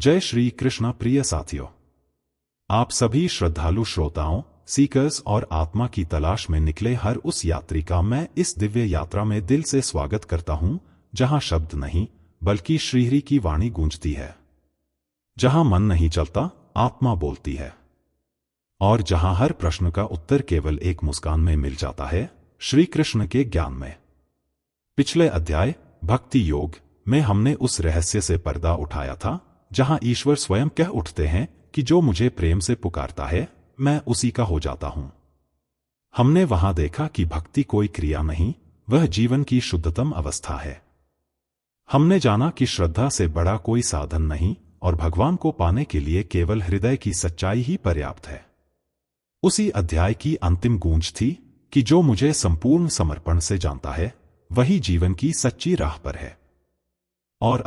जय श्री कृष्ण प्रिय साथियों, आप सभी श्रद्धालु श्रोताओं, सीकर्स और आत्मा की तलाश में निकले हर उस यात्री का मैं इस दिव्य यात्रा में दिल से स्वागत करता हूं, जहां शब्द नहीं बल्कि श्रीहरि की वाणी गूंजती है, जहां मन नहीं चलता आत्मा बोलती है, और जहां हर प्रश्न का उत्तर केवल एक मुस्कान में मिल जाता है, श्री कृष्ण के ज्ञान में। पिछले अध्याय भक्ति योग में हमने उस रहस्य से पर्दा उठाया था जहां ईश्वर स्वयं कह उठते हैं कि जो मुझे प्रेम से पुकारता है मैं उसी का हो जाता हूं। हमने वहां देखा कि भक्ति कोई क्रिया नहीं, वह जीवन की शुद्धतम अवस्था है। हमने जाना कि श्रद्धा से बड़ा कोई साधन नहीं और भगवान को पाने के लिए केवल हृदय की सच्चाई ही पर्याप्त है। उसी अध्याय की अंतिम गूंज थी कि जो मुझे संपूर्ण समर्पण से जानता है वही जीवन की सच्ची राह पर है। और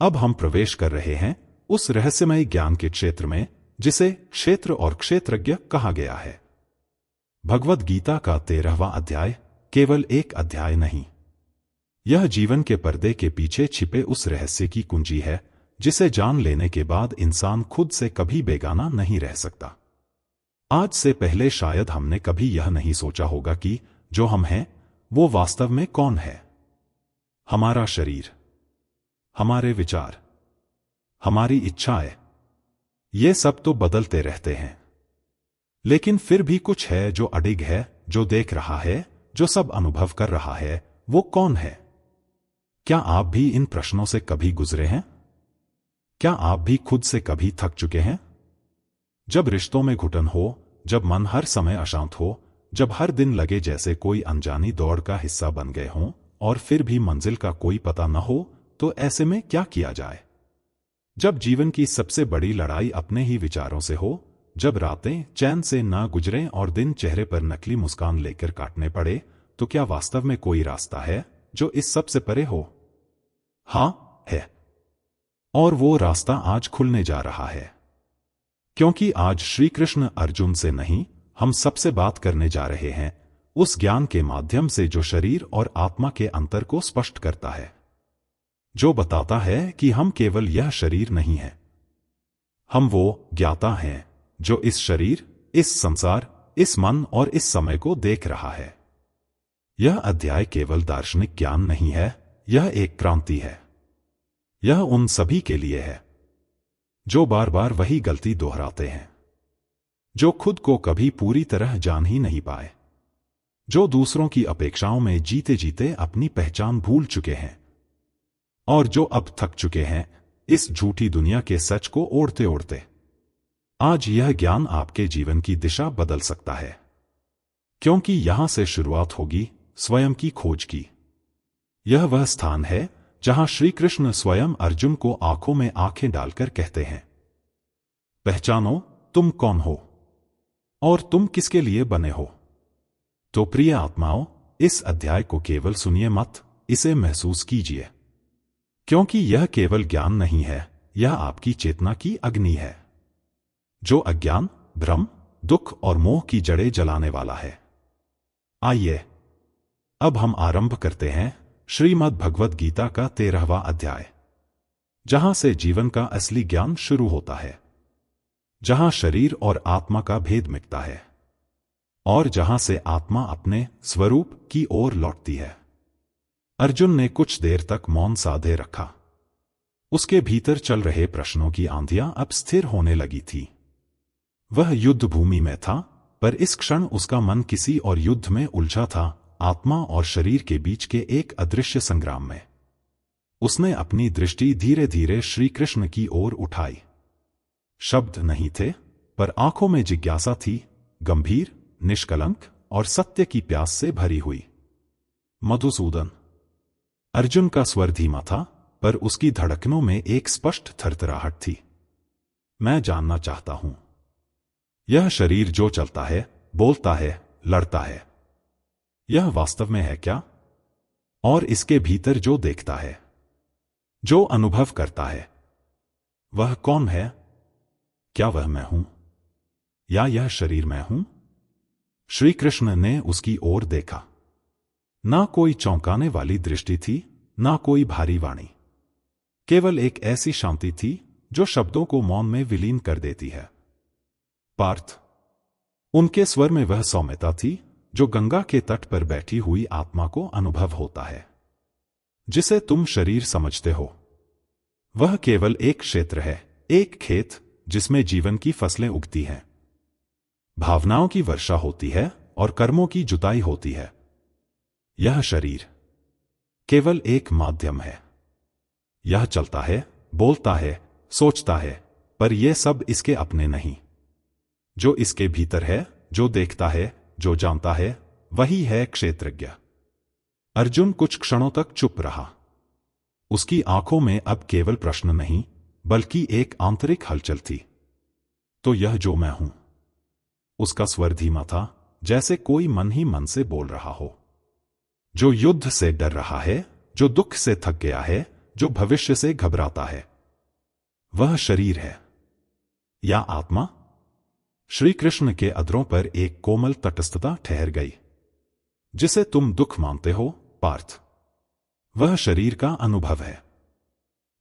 अब हम प्रवेश कर रहे हैं उस रहस्यमय ज्ञान के क्षेत्र में जिसे क्षेत्र और क्षेत्रज्ञ कहा गया है। भगवद गीता का 13वां अध्याय केवल एक अध्याय नहीं, यह जीवन के पर्दे के पीछे छिपे उस रहस्य की कुंजी है जिसे जान लेने के बाद इंसान खुद से कभी बेगाना नहीं रह सकता। आज से पहले शायद हमने कभी यह नहीं सोचा होगा कि जो हम हैं वो वास्तव में कौन है। हमारा शरीर, हमारे विचार, हमारी इच्छाएं, ये सब तो बदलते रहते हैं, लेकिन फिर भी कुछ है जो अडिग है, जो देख रहा है, जो सब अनुभव कर रहा है। वो कौन है? क्या आप भी इन प्रश्नों से कभी गुजरे हैं? क्या आप भी खुद से कभी थक चुके हैं? जब रिश्तों में घुटन हो, जब मन हर समय अशांत हो, जब हर दिन लगे जैसे कोई अनजानी दौड़ का हिस्सा बन गए हों और फिर भी मंजिल का कोई पता न हो, तो ऐसे में क्या किया जाए? जब जीवन की सबसे बड़ी लड़ाई अपने ही विचारों से हो, जब रातें चैन से ना गुजरें और दिन चेहरे पर नकली मुस्कान लेकर काटने पड़े, तो क्या वास्तव में कोई रास्ता है जो इस सब से परे हो? हाँ, है। और वो रास्ता आज खुलने जा रहा है, क्योंकि आज श्री कृष्ण अर्जुन से नहीं, हम सबसे बात करने जा रहे हैं उस ज्ञान के माध्यम से जो शरीर और आत्मा के अंतर को स्पष्ट करता है, जो बताता है कि हम केवल यह शरीर नहीं हैं, हम वो ज्ञाता हैं जो इस शरीर, इस संसार, इस मन और इस समय को देख रहा है। यह अध्याय केवल दार्शनिक ज्ञान नहीं है, यह एक क्रांति है। यह उन सभी के लिए है जो बार बार वही गलती दोहराते हैं, जो खुद को कभी पूरी तरह जान ही नहीं पाए, जो दूसरों की अपेक्षाओं में जीते जीते अपनी पहचान भूल चुके हैं, और जो अब थक चुके हैं इस झूठी दुनिया के सच को ओढ़ते ओढ़ते। आज यह ज्ञान आपके जीवन की दिशा बदल सकता है, क्योंकि यहां से शुरुआत होगी स्वयं की खोज की। यह वह स्थान है जहां श्री कृष्ण स्वयं अर्जुन को आंखों में आंखें डालकर कहते हैं, पहचानो तुम कौन हो और तुम किसके लिए बने हो। तो प्रिय आत्माओं, इस अध्याय को केवल सुनिए मत, इसे महसूस कीजिए, क्योंकि यह केवल ज्ञान नहीं है, यह आपकी चेतना की अग्नि है, जो अज्ञान, भ्रम, दुख और मोह की जड़ें जलाने वाला है। आइए अब हम आरंभ करते हैं श्रीमद् भगवद गीता का 13वां अध्याय, जहां से जीवन का असली ज्ञान शुरू होता है, जहां शरीर और आत्मा का भेद मिटता है, और जहां से आत्मा अपने स्वरूप की ओर लौटती है। अर्जुन ने कुछ देर तक मौन साधे रखा। उसके भीतर चल रहे प्रश्नों की आंधियां अब स्थिर होने लगी थी। वह युद्ध भूमि में था, पर इस क्षण उसका मन किसी और युद्ध में उलझा था, आत्मा और शरीर के बीच के एक अदृश्य संग्राम में। उसने अपनी दृष्टि धीरे धीरे श्री कृष्ण की ओर उठाई। शब्द नहीं थे, पर आंखों में जिज्ञासा थी, गंभीर, निष्कलंक और सत्य की प्यास से भरी हुई। मधुसूदन। अर्जुन का स्वर धीमा था, पर उसकी धड़कनों में एक स्पष्ट थरथराहट थी। मैं जानना चाहता हूं, यह शरीर जो चलता है, बोलता है, लड़ता है, यह वास्तव में है क्या? और इसके भीतर जो देखता है, जो अनुभव करता है, वह कौन है? क्या वह मैं हूं, या यह शरीर मैं हूं? श्री कृष्ण ने उसकी ओर देखा। ना कोई चौंकाने वाली दृष्टि थी, ना कोई भारी वाणी। केवल एक ऐसी शांति थी जो शब्दों को मौन में विलीन कर देती है। पार्थ, उनके स्वर में वह सौम्यता थी जो गंगा के तट पर बैठी हुई आत्मा को अनुभव होता है। जिसे तुम शरीर समझते हो वह केवल एक क्षेत्र है, एक खेत जिसमें जीवन की फसलें उगती हैं, भावनाओं की वर्षा होती है और कर्मों की जुताई होती है। यह शरीर केवल एक माध्यम है। यह चलता है, बोलता है, सोचता है, पर यह सब इसके अपने नहीं। जो इसके भीतर है, जो देखता है, जो जानता है, वही है क्षेत्रज्ञ। अर्जुन कुछ क्षणों तक चुप रहा। उसकी आंखों में अब केवल प्रश्न नहीं बल्कि एक आंतरिक हलचल थी। तो यह जो मैं हूं। उसका स्वर धीमा था, जैसे कोई मन ही मन से बोल रहा हो। जो युद्ध से डर रहा है, जो दुख से थक गया है, जो भविष्य से घबराता है, वह शरीर है या आत्मा? श्री कृष्ण के अधरों पर एक कोमल तटस्थता ठहर गई। जिसे तुम दुख मानते हो पार्थ, वह शरीर का अनुभव है,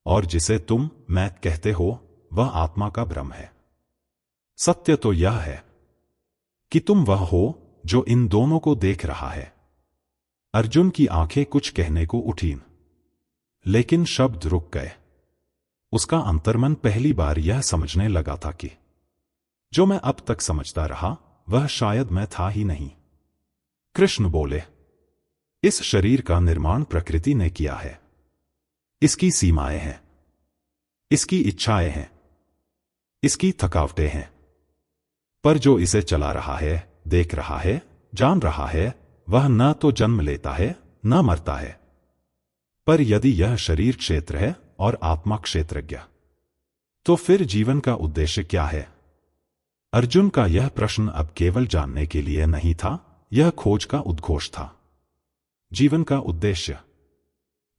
और जिसे तुम मैं कहते हो वह आत्मा का भ्रम है। सत्य तो यह है कि तुम वह हो जो इन दोनों को देख रहा है। अर्जुन की आंखें कुछ कहने को उठीं, लेकिन शब्द रुक गए। उसका अंतर्मन पहली बार यह समझने लगा था कि जो मैं अब तक समझता रहा वह शायद मैं था ही नहीं। कृष्ण बोले, इस शरीर का निर्माण प्रकृति ने किया है। इसकी सीमाएं हैं, इसकी इच्छाएं हैं, इसकी थकावटें हैं, पर जो इसे चला रहा है, देख रहा है, जान रहा है, वह न तो जन्म लेता है न मरता है। पर यदि यह शरीर क्षेत्र है और आत्मा क्षेत्रज्ञ, तो फिर जीवन का उद्देश्य क्या है? अर्जुन का यह प्रश्न अब केवल जानने के लिए नहीं था, यह खोज का उद्घोष था। जीवन का उद्देश्य।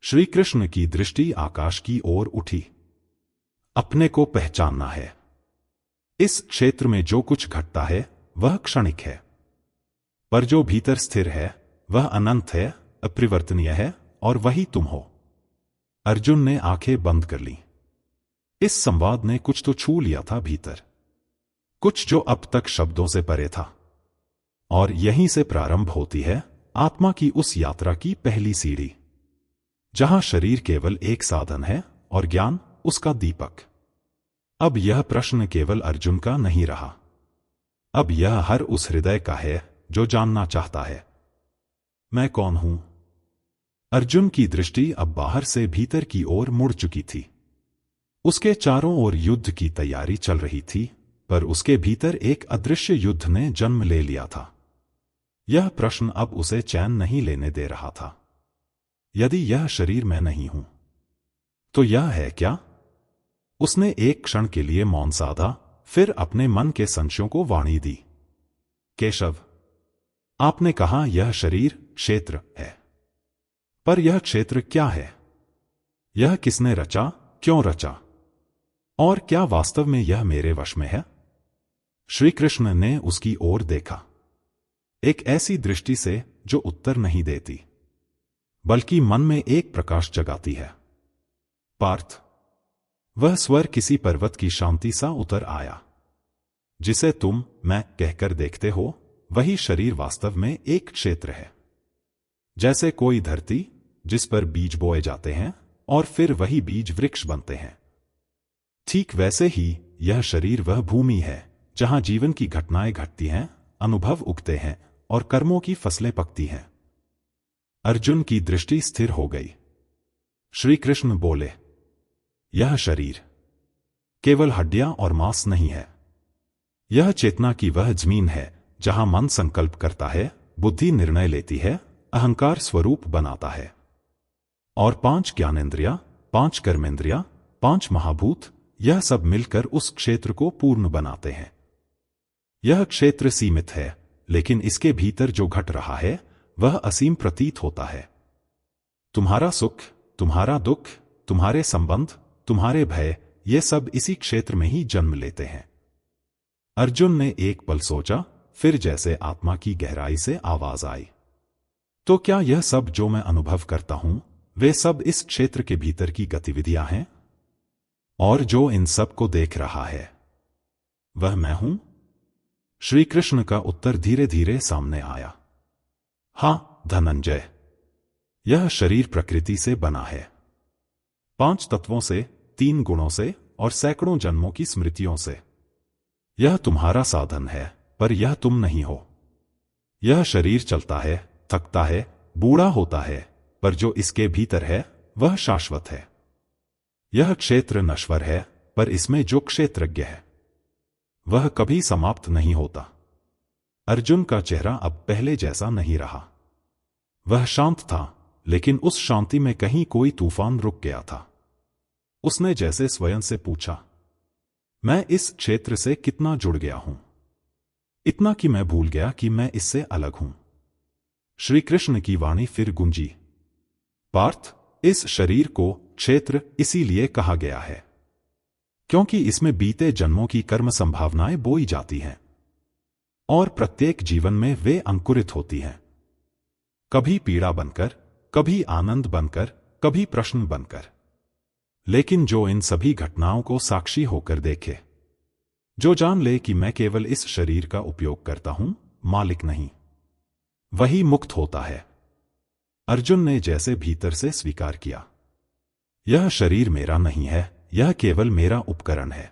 श्री कृष्ण की दृष्टि आकाश की ओर उठी। अपने को पहचानना है। इस क्षेत्र में जो कुछ घटता है वह क्षणिक है, पर जो भीतर स्थिर है वह अनंत है, अपरिवर्तनीय है, और वही तुम हो। अर्जुन ने आंखें बंद कर ली। इस संवाद ने कुछ तो छू लिया था भीतर, कुछ जो अब तक शब्दों से परे था। और यहीं से प्रारंभ होती है आत्मा की उस यात्रा की पहली सीढ़ी, जहां शरीर केवल एक साधन है और ज्ञान उसका दीपक। अब यह प्रश्न केवल अर्जुन का नहीं रहा, अब यह हर उस हृदय का है जो जानना चाहता है, मैं कौन हूं? अर्जुन की दृष्टि अब बाहर से भीतर की ओर मुड़ चुकी थी। उसके चारों ओर युद्ध की तैयारी चल रही थी, पर उसके भीतर एक अदृश्य युद्ध ने जन्म ले लिया था। यह प्रश्न अब उसे चैन नहीं लेने दे रहा था। यदि यह शरीर मैं नहीं हूं, तो यह है क्या? उसने एक क्षण के लिए मौन साधा, फिर अपने मन के संशयों को वाणी दी। केशव, आपने कहा यह शरीर क्षेत्र है, पर यह क्षेत्र क्या है? यह किसने रचा, क्यों रचा, और क्या वास्तव में यह मेरे वश में है? श्री कृष्ण ने उसकी ओर देखा, एक ऐसी दृष्टि से जो उत्तर नहीं देती, बल्कि मन में एक प्रकाश जगाती है। पार्थ, वह स्वर किसी पर्वत की शांति सा उतर आया। जिसे तुम मैं कहकर देखते हो वही शरीर वास्तव में एक क्षेत्र है। जैसे कोई धरती जिस पर बीज बोए जाते हैं और फिर वही बीज वृक्ष बनते हैं, ठीक वैसे ही यह शरीर वह भूमि है जहां जीवन की घटनाएं घटती हैं, अनुभव उगते हैं और कर्मों की फसलें पकती हैं। अर्जुन की दृष्टि स्थिर हो गई। श्री कृष्ण बोले, यह शरीर केवल हड्डियां और मांस नहीं है। यह चेतना की वह जमीन है जहां मन संकल्प करता है, बुद्धि निर्णय लेती है, अहंकार स्वरूप बनाता है, और 5 ज्ञानेंद्रियां, 5 कर्मेंद्रियां, 5 महाभूत, यह सब मिलकर उस क्षेत्र को पूर्ण बनाते हैं। यह क्षेत्र सीमित है, लेकिन इसके भीतर जो घट रहा है वह असीम प्रतीत होता है। तुम्हारा सुख, तुम्हारा दुख, तुम्हारे संबंध, तुम्हारे भय, ये सब इसी क्षेत्र में ही जन्म लेते हैं। अर्जुन ने एक पल सोचा, फिर जैसे आत्मा की गहराई से आवाज आई, तो क्या यह सब जो मैं अनुभव करता हूं वे सब इस क्षेत्र के भीतर की गतिविधियां हैं? और जो इन सब को देख रहा है वह मैं हूं? श्री कृष्ण का उत्तर धीरे धीरे सामने आया। हां धनंजय, यह शरीर प्रकृति से बना है, 5 तत्वों से, 3 गुणों से और सैकड़ों जन्मों की स्मृतियों से। यह तुम्हारा साधन है, पर यह तुम नहीं हो। यह शरीर चलता है, थकता है, बूढ़ा होता है, पर जो इसके भीतर है वह शाश्वत है। यह क्षेत्र नश्वर है, पर इसमें जो क्षेत्रज्ञ है वह कभी समाप्त नहीं होता। अर्जुन का चेहरा अब पहले जैसा नहीं रहा। वह शांत था, लेकिन उस शांति में कहीं कोई तूफान रुक गया था। उसने जैसे स्वयं से पूछा, मैं इस क्षेत्र से कितना जुड़ गया हूं? इतना कि मैं भूल गया कि मैं इससे अलग हूं। श्री कृष्ण की वाणी फिर गूंजी, पार्थ, इस शरीर को क्षेत्र इसीलिए कहा गया है क्योंकि इसमें बीते जन्मों की कर्म संभावनाएं बोई जाती हैं और प्रत्येक जीवन में वे अंकुरित होती हैं, कभी पीड़ा बनकर, कभी आनंद बनकर, कभी प्रश्न बनकर। लेकिन जो इन सभी घटनाओं को साक्षी होकर देखे, जो जान ले कि मैं केवल इस शरीर का उपयोग करता हूं, मालिक नहीं, वही मुक्त होता है। अर्जुन ने जैसे भीतर से स्वीकार किया, यह शरीर मेरा नहीं है, यह केवल मेरा उपकरण है।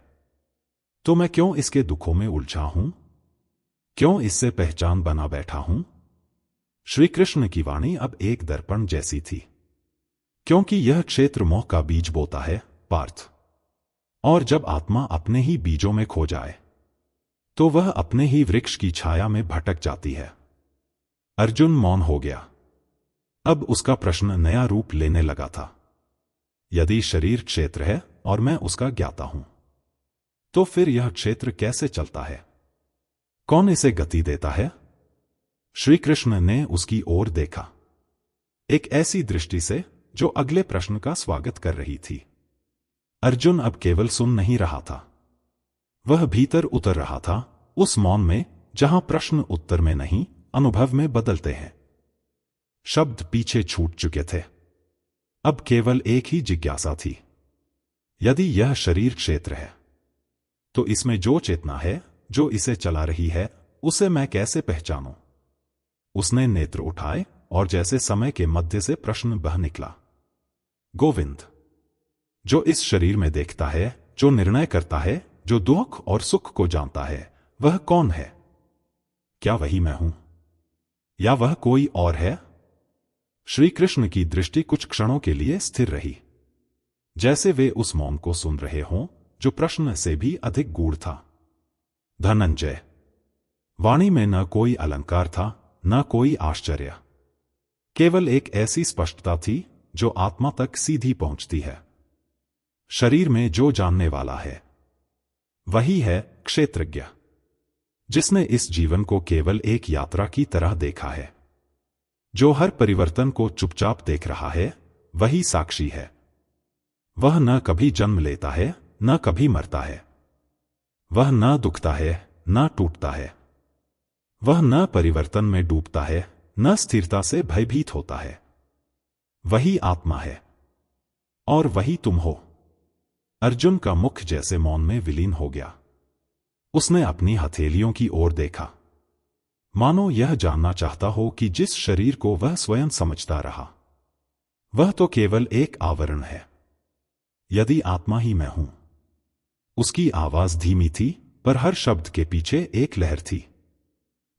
तो मैं क्यों इसके दुखों में उलझा हूं? क्यों इससे पहचान बना बैठा हूं? श्री कृष्ण की वाणी अब एक दर्पण जैसी थी, क्योंकि यह क्षेत्र मोह का बीज बोता है, पार्थ। और जब आत्मा अपने ही बीजों में खो जाए तो वह अपने ही वृक्ष की छाया में भटक जाती है। अर्जुन मौन हो गया। अब उसका प्रश्न नया रूप लेने लगा था। यदि शरीर क्षेत्र है और मैं उसका ज्ञाता हूं, तो फिर यह क्षेत्र कैसे चलता है? कौन इसे गति देता है? श्री कृष्ण ने उसकी ओर देखा, एक ऐसी दृष्टि से जो अगले प्रश्न का स्वागत कर रही थी। अर्जुन अब केवल सुन नहीं रहा था, वह भीतर उतर रहा था, उस मौन में जहां प्रश्न उत्तर में नहीं, अनुभव में बदलते हैं। शब्द पीछे छूट चुके थे, अब केवल एक ही जिज्ञासा थी। यदि यह शरीर क्षेत्र है, तो इसमें जो चेतना है, जो इसे चला रही है, उसे मैं कैसे पहचानूं? उसने नेत्र उठाए और जैसे समय के मध्य से प्रश्न बह निकला, गोविंद, जो इस शरीर में देखता है, जो निर्णय करता है, जो दुख और सुख को जानता है, वह कौन है? क्या वही मैं हूं या वह कोई और है? श्री कृष्ण की दृष्टि कुछ क्षणों के लिए स्थिर रही, जैसे वे उस मौन को सुन रहे हों जो प्रश्न से भी अधिक गूढ़ था। धनंजय, वाणी में न कोई अलंकार था, न कोई आश्चर्य, केवल एक ऐसी स्पष्टता थी जो आत्मा तक सीधी पहुंचती है। शरीर में जो जानने वाला है वही है क्षेत्रज्ञ, जिसने इस जीवन को केवल एक यात्रा की तरह देखा है। जो हर परिवर्तन को चुपचाप देख रहा है वही साक्षी है। वह न कभी जन्म लेता है, न कभी मरता है। वह न दुखता है, न टूटता है। वह न परिवर्तन में डूबता है, न स्थिरता से भयभीत होता है। वही आत्मा है और वही तुम हो। अर्जुन का मुख जैसे मौन में विलीन हो गया। उसने अपनी हथेलियों की ओर देखा, मानो यह जानना चाहता हो कि जिस शरीर को वह स्वयं समझता रहा, वह तो केवल एक आवरण है। यदि आत्मा ही मैं हूं। उसकी आवाज धीमी थी, पर हर शब्द के पीछे एक लहर थी।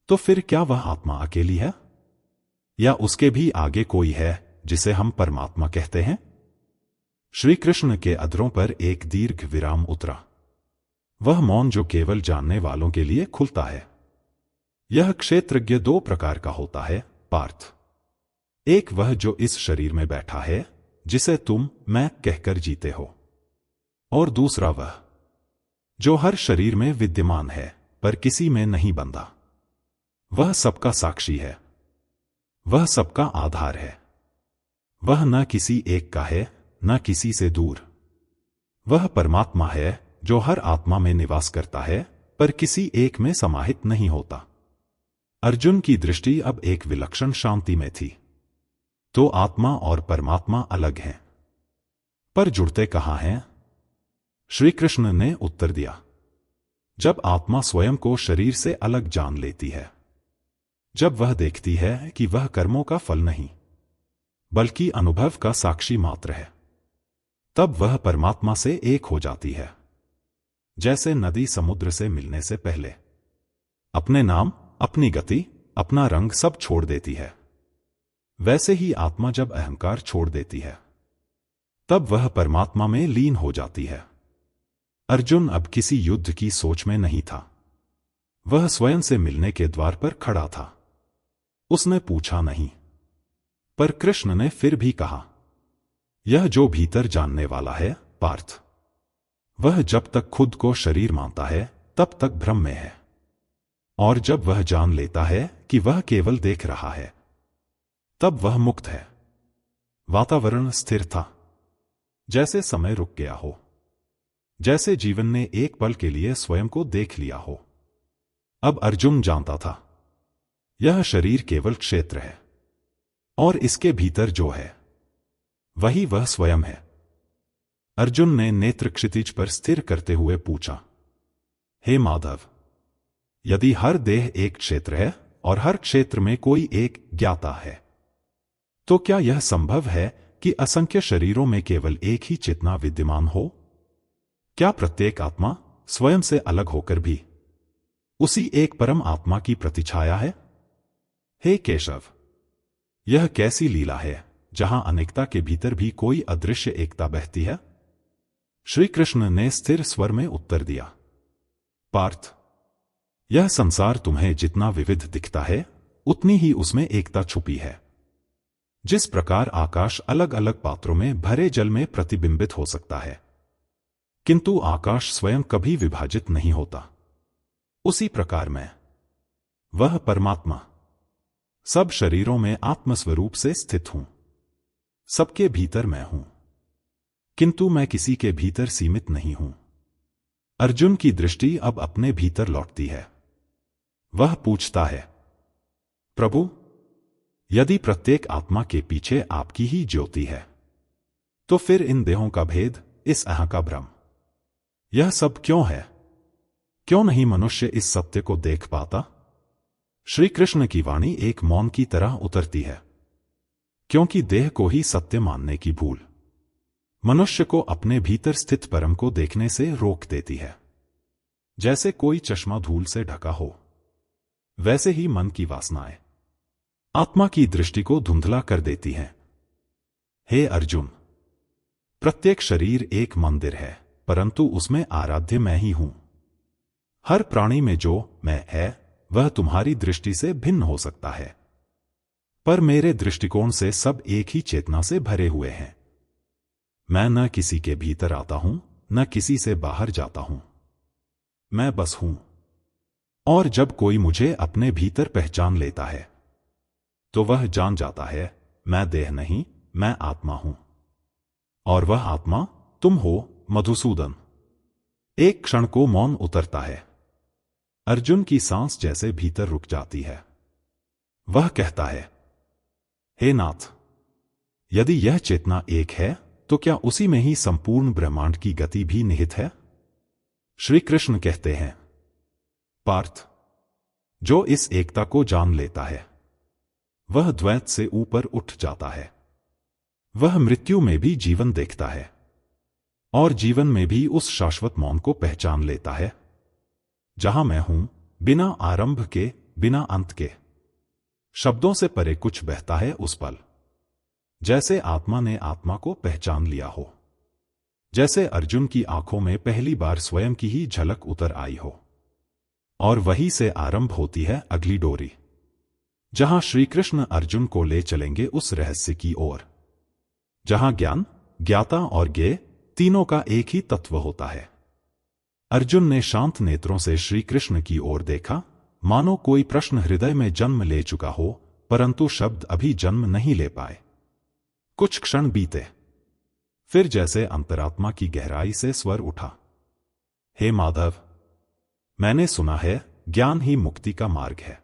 तो फिर क्या वह आत्मा अकेली है, या उसके भी आगे कोई है जिसे हम परमात्मा कहते हैं? श्री कृष्ण के अधरों पर एक दीर्घ विराम उतरा। वह मौन जो केवल जानने वालों के लिए खुलता है। यह क्षेत्रज्ञ 2 प्रकार का होता है, पार्थ। एक वह जो इस शरीर में बैठा है, जिसे तुम मैं कहकर जीते हो, और दूसरा वह जो हर शरीर में विद्यमान है, पर किसी में नहीं बंधा। वह सबका साक्षी है, वह सबका आधार है। वह न किसी एक का है, न किसी से दूर। वह परमात्मा है जो हर आत्मा में निवास करता है, पर किसी एक में समाहित नहीं होता। अर्जुन की दृष्टि अब एक विलक्षण शांति में थी। तो आत्मा और परमात्मा अलग हैं, पर जुड़ते कहां हैं? श्री कृष्ण ने उत्तर दिया, जब आत्मा स्वयं को शरीर से अलग जान लेती है, जब वह देखती है कि वह कर्मों का फल नहीं बल्कि अनुभव का साक्षी मात्र है, तब वह परमात्मा से एक हो जाती है। जैसे नदी समुद्र से मिलने से पहले अपने नाम, अपनी गति, अपना रंग सब छोड़ देती है, वैसे ही आत्मा जब अहंकार छोड़ देती है तब वह परमात्मा में लीन हो जाती है। अर्जुन अब किसी युद्ध की सोच में नहीं था। वह स्वयं से मिलने के द्वार पर खड़ा था। उसने पूछा नहीं, पर कृष्ण ने फिर भी कहा, यह जो भीतर जानने वाला है पार्थ, वह जब तक खुद को शरीर मानता है तब तक भ्रम में है, और जब वह जान लेता है कि वह केवल देख रहा है तब वह मुक्त है। वातावरण स्थिर था, जैसे समय रुक गया हो, जैसे जीवन ने एक पल के लिए स्वयं को देख लिया हो। अब अर्जुन जानता था, यह शरीर केवल क्षेत्र है और इसके भीतर जो है वही वह स्वयं है। अर्जुन ने नेत्र क्षितिज पर स्थिर करते हुए पूछा, हे माधव, यदि हर देह एक क्षेत्र है और हर क्षेत्र में कोई एक ज्ञाता है, तो क्या यह संभव है कि असंख्य शरीरों में केवल एक ही चेतना विद्यमान हो? क्या प्रत्येक आत्मा स्वयं से अलग होकर भी उसी एक परम आत्मा की प्रतिछाया है? हे केशव, यह कैसी लीला है जहां अनेकता के भीतर भी कोई अदृश्य एकता बहती है? श्री कृष्ण ने स्थिर स्वर में उत्तर दिया, पार्थ, यह संसार तुम्हें जितना विविध दिखता है उतनी ही उसमें एकता छुपी है। जिस प्रकार आकाश अलग अलग पात्रों में भरे जल में प्रतिबिंबित हो सकता है, किंतु आकाश स्वयं कभी विभाजित नहीं होता, उसी प्रकार मैं, वह परमात्मा, सब शरीरों में आत्मस्वरूप से स्थित हूं। सबके भीतर मैं हूं, किंतु मैं किसी के भीतर सीमित नहीं हूं। अर्जुन की दृष्टि अब अपने भीतर लौटती है। वह पूछता है, प्रभु, यदि प्रत्येक आत्मा के पीछे आपकी ही ज्योति है, तो फिर इन देहों का भेद, इस अहं का भ्रम, यह सब क्यों है? क्यों नहीं मनुष्य इस सत्य को देख पाता? श्री कृष्ण की वाणी एक मौन की तरह उतरती है, क्योंकि देह को ही सत्य मानने की भूल मनुष्य को अपने भीतर स्थित परम को देखने से रोक देती है। जैसे कोई चश्मा धूल से ढका हो, वैसे ही मन की वासनाएं आत्मा की दृष्टि को धुंधला कर देती हैं। हे अर्जुन, प्रत्येक शरीर एक मंदिर है, परंतु उसमें आराध्य मैं ही हूं। हर प्राणी में जो मैं है वह तुम्हारी दृष्टि से भिन्न हो सकता है, पर मेरे दृष्टिकोण से सब एक ही चेतना से भरे हुए हैं। मैं न किसी के भीतर आता हूं, न किसी से बाहर जाता हूं, मैं बस हूं। और जब कोई मुझे अपने भीतर पहचान लेता है तो वह जान जाता है, मैं देह नहीं, मैं आत्मा हूं, और वह आत्मा तुम हो मधुसूदन। एक क्षण को मौन उतरता है। अर्जुन की सांस जैसे भीतर रुक जाती है। वह कहता है, हे नाथ, यदि यह चेतना एक है तो क्या उसी में ही संपूर्ण ब्रह्मांड की गति भी निहित है? श्री कृष्ण कहते हैं, पार्थ, जो इस एकता को जान लेता है वह द्वैत से ऊपर उठ जाता है। वह मृत्यु में भी जीवन देखता है और जीवन में भी उस शाश्वत मौन को पहचान लेता है जहां मैं हूं, बिना आरंभ के, बिना अंत के। शब्दों से परे कुछ बहता है उस पल, जैसे आत्मा ने आत्मा को पहचान लिया हो, जैसे अर्जुन की आंखों में पहली बार स्वयं की ही झलक उतर आई हो। और वहीं से आरंभ होती है अगली डोरी, जहां श्री कृष्ण अर्जुन को ले चलेंगे उस रहस्य की ओर, जहां ज्ञान, ज्ञाता और ज्ञेय तीनों का एक ही तत्व होता है। अर्जुन ने शांत नेत्रों से श्री कृष्ण की ओर देखा, मानो कोई प्रश्न हृदय में जन्म ले चुका हो, परंतु शब्द अभी जन्म नहीं ले पाए। कुछ क्षण बीते, फिर जैसे अंतरात्मा की गहराई से स्वर उठा, हे माधव, मैंने सुना है ज्ञान ही मुक्ति का मार्ग है,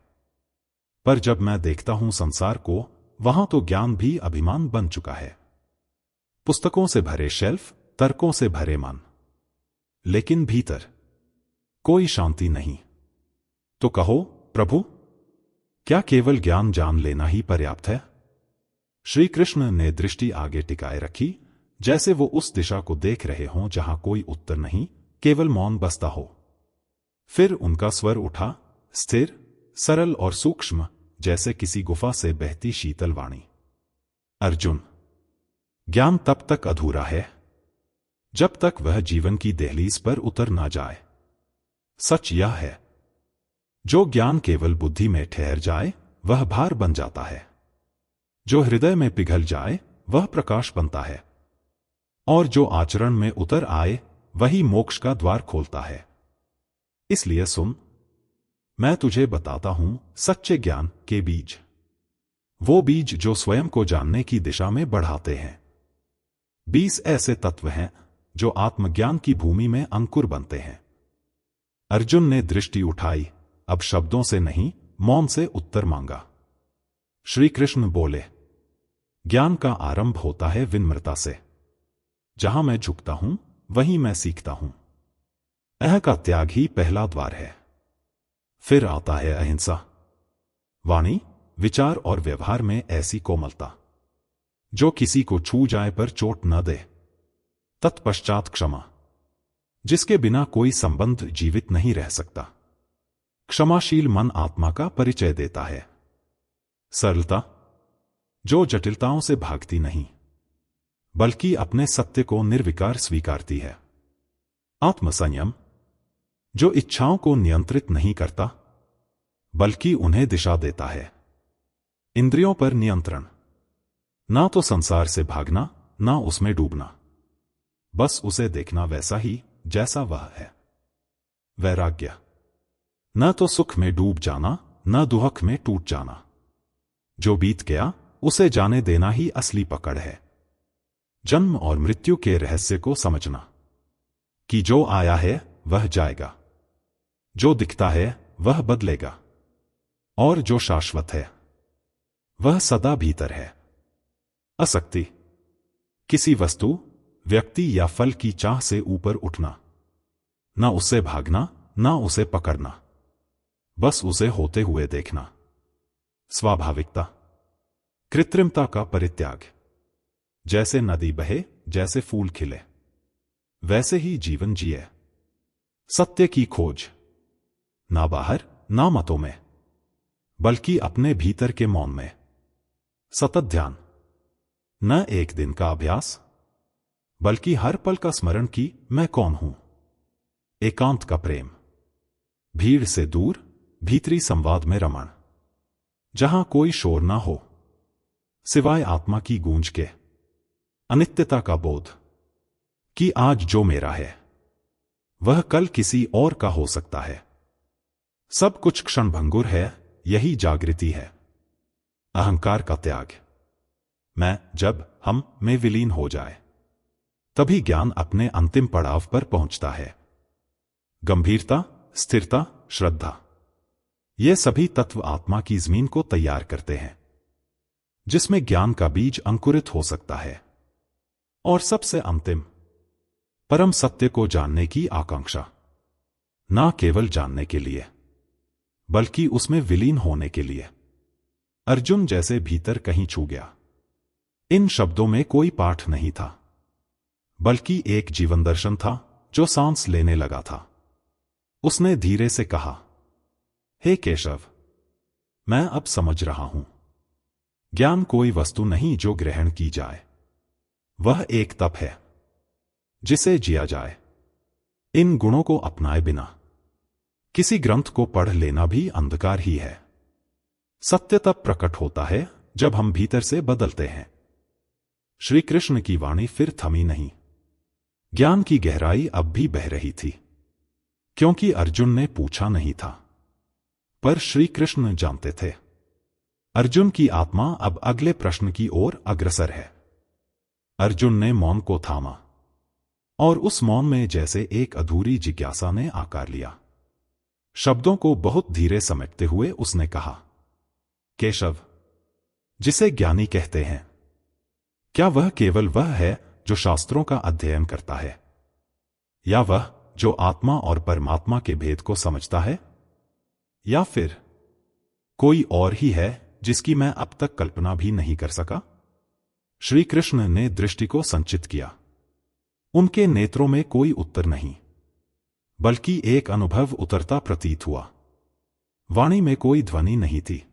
पर जब मैं देखता हूं संसार को, वहां तो ज्ञान भी अभिमान बन चुका है। पुस्तकों से भरे शेल्फ, तर्कों से भरे मन, लेकिन भीतर कोई शांति नहीं। तो कहो प्रभु, क्या केवल ज्ञान जान लेना ही पर्याप्त है? श्री कृष्ण ने दृष्टि आगे टिकाए रखी, जैसे वो उस दिशा को देख रहे हों जहां कोई उत्तर नहीं, केवल मौन बसता हो। फिर उनका स्वर उठा, स्थिर, सरल और सूक्ष्म, जैसे किसी गुफा से बहती शीतल वाणी। अर्जुन, ज्ञान तब तक अधूरा है जब तक वह जीवन की दहलीज पर उतर ना जाए। सच यह है, जो ज्ञान केवल बुद्धि में ठहर जाए वह भार बन जाता है, जो हृदय में पिघल जाए वह प्रकाश बनता है, और जो आचरण में उतर आए वही मोक्ष का द्वार खोलता है। इसलिए सुन, मैं तुझे बताता हूं सच्चे ज्ञान के बीज, वो बीज जो स्वयं को जानने की दिशा में बढ़ाते हैं। 20 ऐसे तत्व हैं जो आत्मज्ञान की भूमि में अंकुर बनते हैं। अर्जुन ने दृष्टि उठाई, अब शब्दों से नहीं, मौन से उत्तर मांगा। श्री कृष्ण बोले, ज्ञान का आरंभ होता है विनम्रता से। जहां मैं झुकता हूं वहीं मैं सीखता हूं। अह का त्याग ही पहला द्वार है। फिर आता है अहिंसा, वाणी, विचार और व्यवहार में ऐसी कोमलता जो किसी को छू जाए पर चोट न दे। तत्पश्चात क्षमा, जिसके बिना कोई संबंध जीवित नहीं रह सकता। क्षमाशील मन आत्मा का परिचय देता है। सरलता, जो जटिलताओं से भागती नहीं बल्कि अपने सत्य को निर्विकार स्वीकारती है। आत्मसंयम, जो इच्छाओं को नियंत्रित नहीं करता बल्कि उन्हें दिशा देता है। इंद्रियों पर नियंत्रण, ना तो संसार से भागना ना उसमें डूबना, बस उसे देखना वैसा ही जैसा वह है। वैराग्य, न तो सुख में डूब जाना न दुख में टूट जाना। जो बीत गया उसे जाने देना ही असली पकड़ है। जन्म और मृत्यु के रहस्य को समझना कि जो आया है वह जाएगा, जो दिखता है वह बदलेगा, और जो शाश्वत है वह सदा भीतर है। आसक्ति, किसी वस्तु, व्यक्ति या फल की चाह से ऊपर उठना, ना उससे भागना ना उसे पकड़ना, बस उसे होते हुए देखना। स्वाभाविकता, कृत्रिमता का परित्याग। जैसे नदी बहे, जैसे फूल खिले, वैसे ही जीवन जिए। सत्य की खोज, ना बाहर ना मतों में बल्कि अपने भीतर के मौन में। सतत ध्यान, न एक दिन का अभ्यास बल्कि हर पल का स्मरण कि मैं कौन हूं। एकांत का प्रेम, भीड़ से दूर भीतरी संवाद में रमण, जहां कोई शोर ना हो सिवाय आत्मा की गूंज के। अनित्यता का बोध कि आज जो मेरा है वह कल किसी और का हो सकता है। सब कुछ क्षणभंगुर है, यही जागृति है। अहंकार का त्याग, मैं जब हम में विलीन हो जाए तभी ज्ञान अपने अंतिम पड़ाव पर पहुंचता है। गंभीरता, स्थिरता, श्रद्धा, ये सभी तत्व आत्मा की जमीन को तैयार करते हैं जिसमें ज्ञान का बीज अंकुरित हो सकता है। और सबसे अंतिम, परम सत्य को जानने की आकांक्षा, ना केवल जानने के लिए बल्कि उसमें विलीन होने के लिए। अर्जुन जैसे भीतर कहीं छू गया। इन शब्दों में कोई पाठ नहीं था बल्कि एक जीवन दर्शन था जो सांस लेने लगा था। उसने धीरे से कहा, हे केशव, मैं अब समझ रहा हूं, ज्ञान कोई वस्तु नहीं जो ग्रहण की जाए, वह एक तप है जिसे जिया जाए। इन गुणों को अपनाए बिना किसी ग्रंथ को पढ़ लेना भी अंधकार ही है। सत्य तब प्रकट होता है जब हम भीतर से बदलते हैं। श्री कृष्ण की वाणी फिर थमी नहीं। ज्ञान की गहराई अब भी बह रही थी, क्योंकि अर्जुन ने पूछा नहीं था, पर श्री कृष्ण जानते थे। अर्जुन की आत्मा अब अगले प्रश्न की ओर अग्रसर है। अर्जुन ने मौन को थामा, और उस मौन में जैसे एक अधूरी जिज्ञासा ने आकार लिया। शब्दों को बहुत धीरे समेटते हुए उसने कहा, केशव, जिसे ज्ञानी कहते हैं, क्या वह केवल वह है जो शास्त्रों का अध्ययन करता है, या वह जो आत्मा और परमात्मा के भेद को समझता है? या फिर कोई और ही है जिसकी मैं अब तक कल्पना भी नहीं कर सका? श्री कृष्ण ने दृष्टि को संचित किया। उनके नेत्रों में कोई उत्तर नहीं, बल्कि एक अनुभव उतरता प्रतीत हुआ। वाणी में कोई ध्वनि नहीं थी।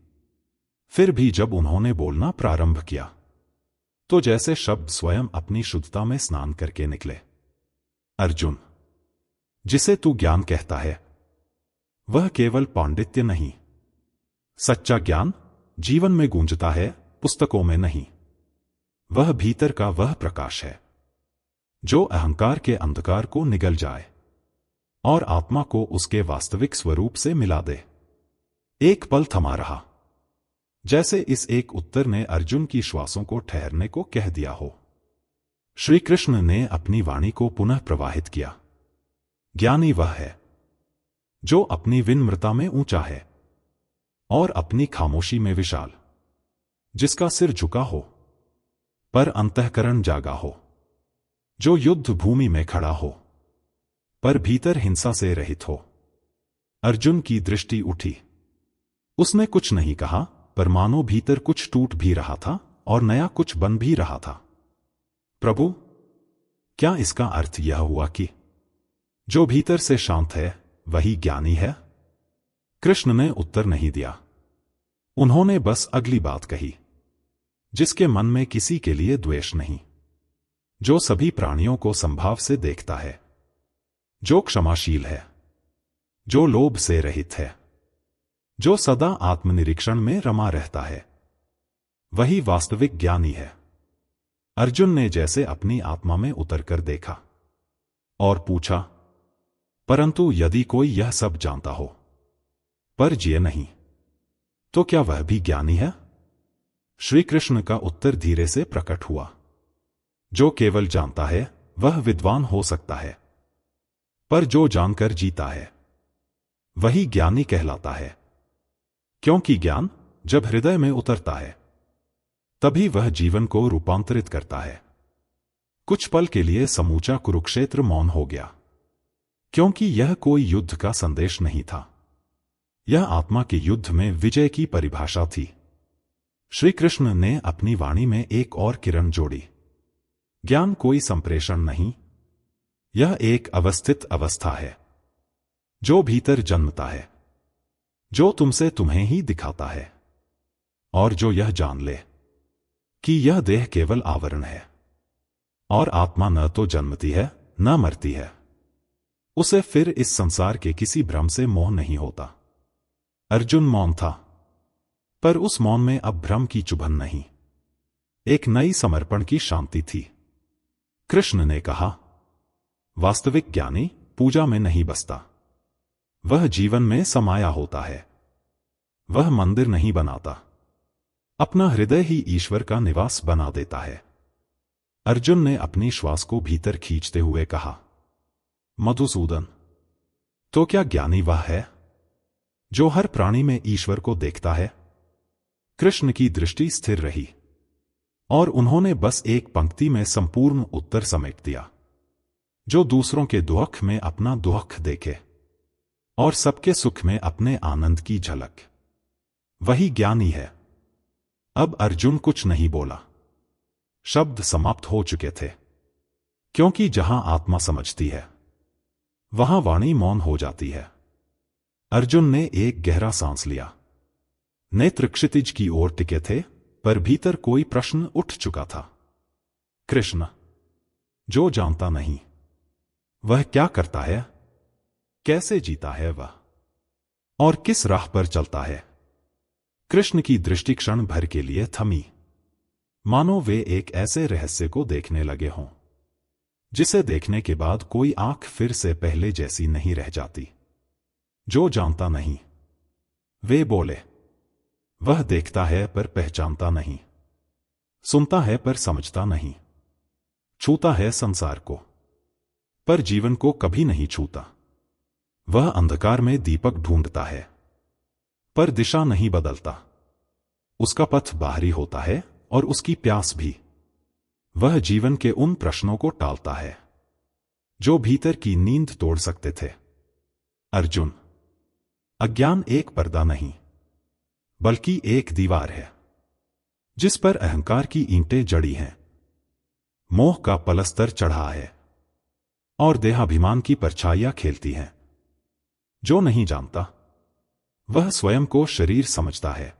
फिर भी जब उन्होंने बोलना प्रारंभ किया, तो जैसे शब्द स्वयं अपनी शुद्धता में स्नान करके निकले। अर्जुन, जिसे तू ज्ञान कहता है, वह केवल पांडित्य नहीं। सच्चा ज्ञान जीवन में गूंजता है, पुस्तकों में नहीं। वह भीतर का वह प्रकाश है जो अहंकार के अंधकार को निगल जाए और आत्मा को उसके वास्तविक स्वरूप से मिला दे। एक पल थमा रहा, जैसे इस एक उत्तर ने अर्जुन की श्वासों को ठहरने को कह दिया हो। श्री कृष्ण ने अपनी वाणी को पुनः प्रवाहित किया। ज्ञानी वह है जो अपनी विनम्रता में ऊंचा है और अपनी खामोशी में विशाल, जिसका सिर झुका हो पर अंतःकरण जागा हो, जो युद्ध भूमि में खड़ा हो पर भीतर हिंसा से रहित हो। अर्जुन की दृष्टि उठी। उसने कुछ नहीं कहा, पर मानो भीतर कुछ टूट भी रहा था और नया कुछ बन भी रहा था। प्रभु, क्या इसका अर्थ यह हुआ कि जो भीतर से शांत है वही ज्ञानी है? कृष्ण ने उत्तर नहीं दिया। उन्होंने बस अगली बात कही, जिसके मन में किसी के लिए द्वेष नहीं, जो सभी प्राणियों को संभाव से देखता है, जो क्षमाशील है, जो लोभ से रहित है, जो सदा आत्मनिरीक्षण में रमा रहता है, वही वास्तविक ज्ञानी है। अर्जुन ने जैसे अपनी आत्मा में उतरकर देखा और पूछा, परंतु यदि कोई यह सब जानता हो पर जिए नहीं, तो क्या वह भी ज्ञानी है? श्री कृष्ण का उत्तर धीरे से प्रकट हुआ, जो केवल जानता है वह विद्वान हो सकता है, पर जो जानकर जीता है वही ज्ञानी कहलाता है। क्योंकि ज्ञान जब हृदय में उतरता है तभी वह जीवन को रूपांतरित करता है। कुछ पल के लिए समूचा कुरुक्षेत्र मौन हो गया, क्योंकि यह कोई युद्ध का संदेश नहीं था। यह आत्मा के युद्ध में विजय की परिभाषा थी। श्री कृष्ण ने अपनी वाणी में एक और किरण जोड़ी। ज्ञान कोई संप्रेषण नहीं, यह एक अवस्थित अवस्था है जो भीतर जन्मता है, जो तुमसे तुम्हें ही दिखाता है, और जो यह जान ले कि यह देह केवल आवरण है और आत्मा न तो जन्मती है न मरती है, उसे फिर इस संसार के किसी भ्रम से मोह नहीं होता। अर्जुन मौन था, पर उस मौन में अब भ्रम की चुभन नहीं, एक नई समर्पण की शांति थी। कृष्ण ने कहा, वास्तविक ज्ञानी पूजा में नहीं बसता, वह जीवन में समाया होता है। वह मंदिर नहीं बनाता, अपना हृदय ही ईश्वर का निवास बना देता है। अर्जुन ने अपनी श्वास को भीतर खींचते हुए कहा, मधुसूदन, तो क्या ज्ञानी वह है जो हर प्राणी में ईश्वर को देखता है? कृष्ण की दृष्टि स्थिर रही और उन्होंने बस एक पंक्ति में संपूर्ण उत्तर समेट दिया, जो दूसरों के दुख में अपना दुख देखे और सबके सुख में अपने आनंद की झलक, वही ज्ञानी है। अब अर्जुन कुछ नहीं बोला। शब्द समाप्त हो चुके थे, क्योंकि जहां आत्मा समझती है वहां वाणी मौन हो जाती है। अर्जुन ने एक गहरा सांस लिया। नेत्र क्षितिज की ओर टिके थे, पर भीतर कोई प्रश्न उठ चुका था। कृष्ण, जो जानता नहीं वह क्या करता है? कैसे जीता है वह? और किस राह पर चलता है? कृष्ण की दृष्टि क्षण भर के लिए थमी, मानो वे एक ऐसे रहस्य को देखने लगे हों जिसे देखने के बाद कोई आंख फिर से पहले जैसी नहीं रह जाती। जो जानता नहीं, वे बोले, वह देखता है पर पहचानता नहीं, सुनता है पर समझता नहीं, छूता है संसार को पर जीवन को कभी नहीं छूता। वह अंधकार में दीपक ढूंढता है पर दिशा नहीं बदलता। उसका पथ बाहरी होता है और उसकी प्यास भी। वह जीवन के उन प्रश्नों को टालता है जो भीतर की नींद तोड़ सकते थे। अर्जुन, अज्ञान एक पर्दा नहीं, बल्कि एक दीवार है, जिस पर अहंकार की ईंटें जड़ी हैं, मोह का पलस्तर चढ़ा है और देहाभिमान की परछाइयां खेलती हैं। जो नहीं जानता, वह स्वयं को शरीर समझता है।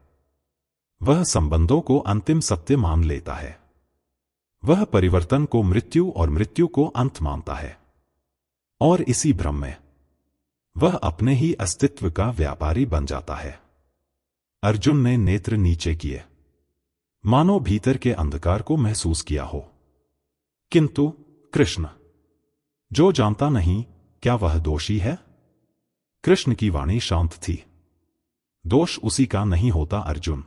वह संबंधों को अंतिम सत्य मान लेता है। वह परिवर्तन को मृत्यु और मृत्यु को अंत मानता है। और इसी भ्रम में वह अपने ही अस्तित्व का व्यापारी बन जाता है। अर्जुन ने नेत्र नीचे किए, मानो भीतर के अंधकार को महसूस किया हो। किंतु कृष्ण, जो जानता नहीं, क्या वह दोषी है? कृष्ण की वाणी शांत थी। दोष उसी का नहीं होता अर्जुन,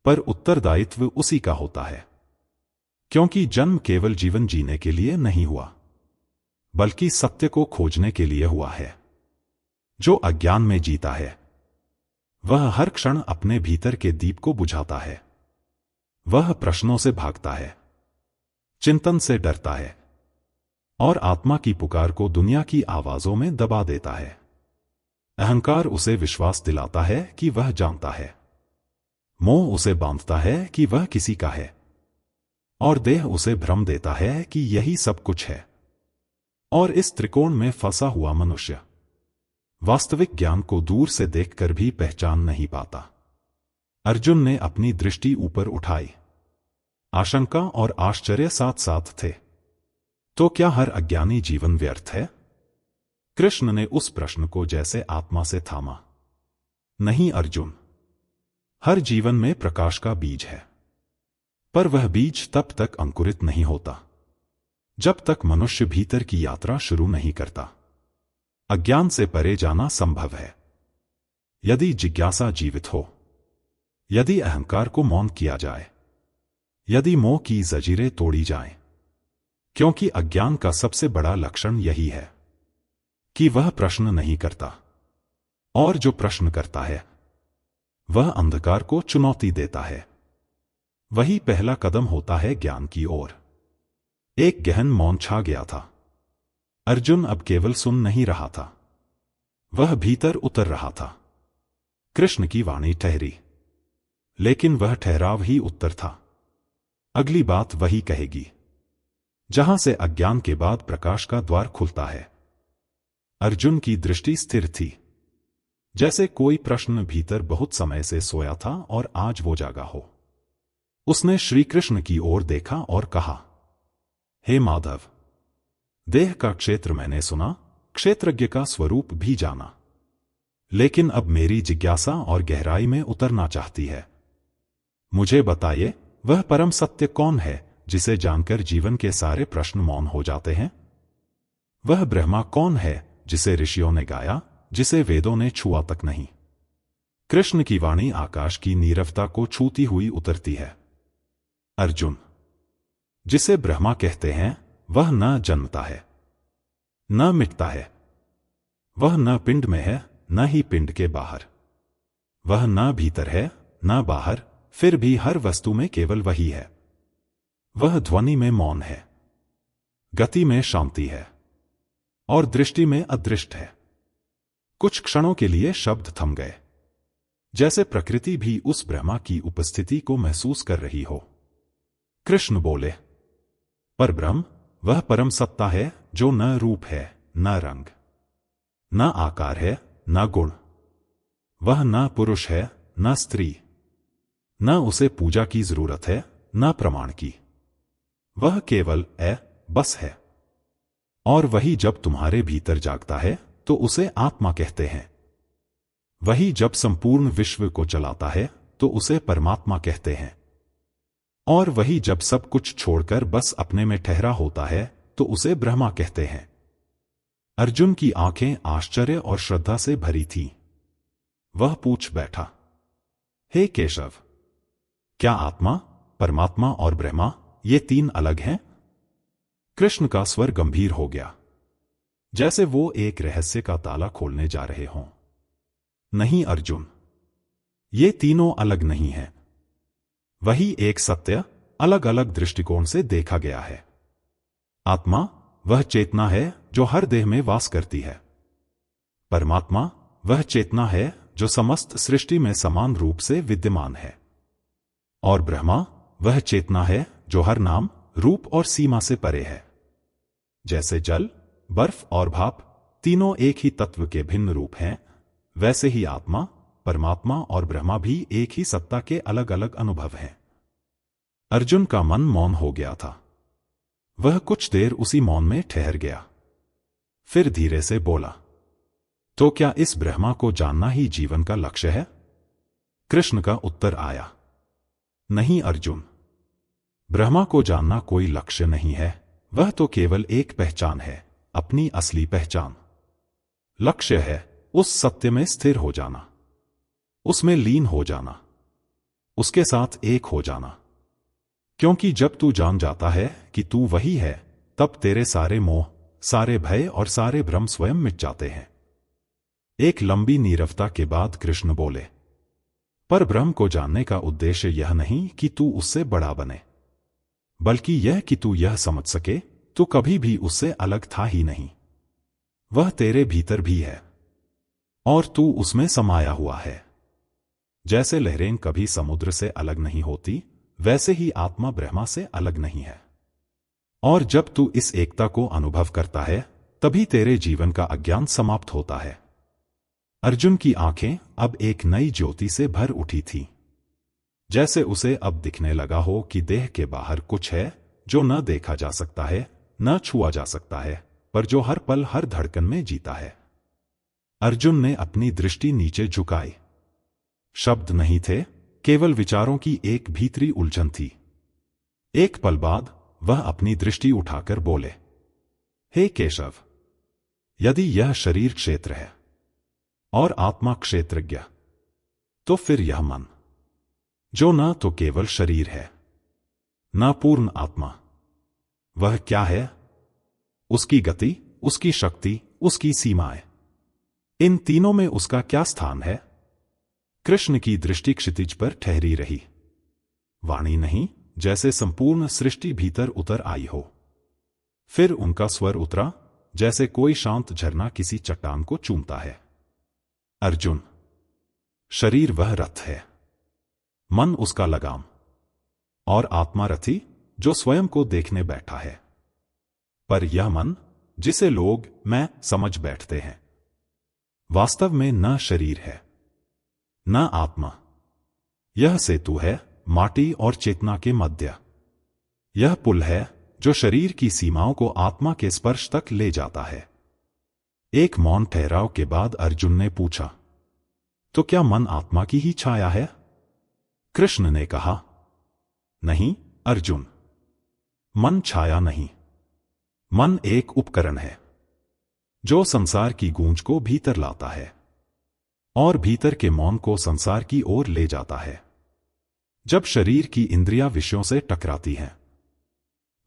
पर उत्तरदायित्व उसी का होता है। क्योंकि जन्म केवल जीवन जीने के लिए नहीं हुआ, बल्कि सत्य को खोजने के लिए हुआ है। जो अज्ञान में जीता है, वह हर क्षण अपने भीतर के दीप को बुझाता है। वह प्रश्नों से भागता है, चिंतन से डरता है और आत्मा की पुकार को दुनिया की आवाजों में दबा देता है। अहंकार उसे विश्वास दिलाता है कि वह जानता है। मोह उसे बांधता है कि वह किसी का है। और देह उसे भ्रम देता है कि यही सब कुछ है। और इस त्रिकोण में फंसा हुआ मनुष्य वास्तविक ज्ञान को दूर से देखकर भी पहचान नहीं पाता। अर्जुन ने अपनी दृष्टि ऊपर उठाई। आशंका और आश्चर्य साथ साथ थे। तो क्या हर अज्ञानी जीवन व्यर्थ है? कृष्ण ने उस प्रश्न को जैसे आत्मा से थामा। नहीं अर्जुन, हर जीवन में प्रकाश का बीज है, पर वह बीज तब तक अंकुरित नहीं होता जब तक मनुष्य भीतर की यात्रा शुरू नहीं करता। अज्ञान से परे जाना संभव है यदि जिज्ञासा जीवित हो, यदि अहंकार को मौन किया जाए, यदि मोह की जंजीरें तोड़ी जाएं। क्योंकि अज्ञान का सबसे बड़ा लक्षण यही है कि वह प्रश्न नहीं करता, और जो प्रश्न करता है वह अंधकार को चुनौती देता है। वही पहला कदम होता है ज्ञान की ओर। एक गहन मौन छा गया था। अर्जुन अब केवल सुन नहीं रहा था, वह भीतर उतर रहा था। कृष्ण की वाणी ठहरी, लेकिन वह ठहराव ही उत्तर था। अगली बात वही कहेगी जहां से अज्ञान के बाद प्रकाश का द्वार खुलता है। अर्जुन की दृष्टि स्थिर थी, जैसे कोई प्रश्न भीतर बहुत समय से सोया था और आज वो जागा हो। उसने श्री कृष्ण की ओर देखा और कहा, हे माधव, देह का क्षेत्र मैंने सुना, क्षेत्रज्ञ का स्वरूप भी जाना, लेकिन अब मेरी जिज्ञासा और गहराई में उतरना चाहती है। मुझे बताइए, वह परम सत्य कौन है जिसे जानकर जीवन के सारे प्रश्न मौन हो जाते हैं? वह ब्रह्मा कौन है जिसे ऋषियों ने गाया, जिसे वेदों ने छुआ तक नहीं? कृष्ण की वाणी आकाश की नीरवता को छूती हुई उतरती है। अर्जुन, जिसे ब्रह्मा कहते हैं वह न जन्मता है, न मिटता है। वह न पिंड में है, न ही पिंड के बाहर। वह न भीतर है, न बाहर, फिर भी हर वस्तु में केवल वही है। वह ध्वनि में मौन है, गति में शांति है और दृष्टि में अदृष्ट है। कुछ क्षणों के लिए शब्द थम गए, जैसे प्रकृति भी उस ब्रह्मा की उपस्थिति को महसूस कर रही हो। कृष्ण बोले, परब्रह्म वह परम सत्ता है जो न रूप है, न रंग, न आकार है, न गुण। वह न पुरुष है, न स्त्री, न उसे पूजा की जरूरत है, न प्रमाण की। वह केवल बस है। और वही जब तुम्हारे भीतर जागता है तो उसे आत्मा कहते हैं। वही जब संपूर्ण विश्व को चलाता है तो उसे परमात्मा कहते हैं। और वही जब सब कुछ छोड़कर बस अपने में ठहरा होता है तो उसे ब्रह्मा कहते हैं। अर्जुन की आंखें आश्चर्य और श्रद्धा से भरी थीं। वह पूछ बैठा, हे केशव, क्या आत्मा, परमात्मा और ब्रह्मा ये तीन अलग हैं? कृष्ण का स्वर गंभीर हो गया, जैसे वो एक रहस्य का ताला खोलने जा रहे हों। नहीं अर्जुन, ये तीनों अलग नहीं हैं। वही एक सत्य अलग अलग दृष्टिकोण से देखा गया है। आत्मा वह चेतना है जो हर देह में वास करती है। परमात्मा वह चेतना है जो समस्त सृष्टि में समान रूप से विद्यमान है। और ब्रह्मा वह चेतना है जो हर नाम, रूप और सीमा से परे है। जैसे जल, बर्फ और भाप तीनों एक ही तत्व के भिन्न रूप हैं, वैसे ही आत्मा, परमात्मा और ब्रह्मा भी एक ही सत्ता के अलग अलग अनुभव हैं। अर्जुन का मन मौन हो गया था। वह कुछ देर उसी मौन में ठहर गया, फिर धीरे से बोला, तो क्या इस ब्रह्मा को जानना ही जीवन का लक्ष्य है? कृष्ण का उत्तर आया, नहीं अर्जुन, ब्रह्मा को जानना कोई लक्ष्य नहीं है, वह तो केवल एक पहचान है, अपनी असली पहचान। लक्ष्य है उस सत्य में स्थिर हो जाना, उसमें लीन हो जाना, उसके साथ एक हो जाना। क्योंकि जब तू जान जाता है कि तू वही है, तब तेरे सारे मोह, सारे भय और सारे भ्रम स्वयं मिट जाते हैं। एक लंबी नीरवता के बाद कृष्ण बोले, पर ब्रह्म को जानने का उद्देश्य यह नहीं कि तू उससे बड़ा बने, बल्कि यह कि तू यह समझ सके तू कभी भी उससे अलग था ही नहीं। वह तेरे भीतर भी है और तू उसमें समाया हुआ है। जैसे लहरें कभी समुद्र से अलग नहीं होती, वैसे ही आत्मा ब्रह्मा से अलग नहीं है। और जब तू इस एकता को अनुभव करता है, तभी तेरे जीवन का अज्ञान समाप्त होता है। अर्जुन की आंखें अब एक नई ज्योति से भर उठी थीं। जैसे उसे अब दिखने लगा हो कि देह के बाहर कुछ है जो न देखा जा सकता है, न छुआ जा सकता है, पर जो हर पल हर धड़कन में जीता है। अर्जुन ने अपनी दृष्टि नीचे झुकाई। शब्द नहीं थे, केवल विचारों की एक भीतरी उलझन थी। एक पल बाद वह अपनी दृष्टि उठाकर बोले, हे केशव, यदि यह शरीर क्षेत्र है और आत्मा क्षेत्रज्ञ, तो फिर यह मन, जो न तो केवल शरीर है, न पूर्ण आत्मा, वह क्या है? उसकी गति, उसकी शक्ति, उसकी सीमाएं, इन तीनों में उसका क्या स्थान है? कृष्ण की दृष्टि क्षितिज पर ठहरी रही। वाणी नहीं, जैसे संपूर्ण सृष्टि भीतर उतर आई हो। फिर उनका स्वर उतरा, जैसे कोई शांत झरना किसी चट्टान को चूमता है। अर्जुन, शरीर वह रथ है, मन उसका लगाम, और आत्मा रथी जो स्वयं को देखने बैठा है। पर यह मन, जिसे लोग मैं समझ बैठते हैं, वास्तव में न शरीर है न आत्मा। यह सेतु है माटी और चेतना के मध्य। यह पुल है जो शरीर की सीमाओं को आत्मा के स्पर्श तक ले जाता है। एक मौन ठहराव के बाद अर्जुन ने पूछा, तो क्या मन आत्मा की ही छाया है? कृष्ण ने कहा, नहीं अर्जुन, मन छाया नहीं। मन एक उपकरण है जो संसार की गूंज को भीतर लाता है और भीतर के मौन को संसार की ओर ले जाता है। जब शरीर की इंद्रियां विषयों से टकराती हैं,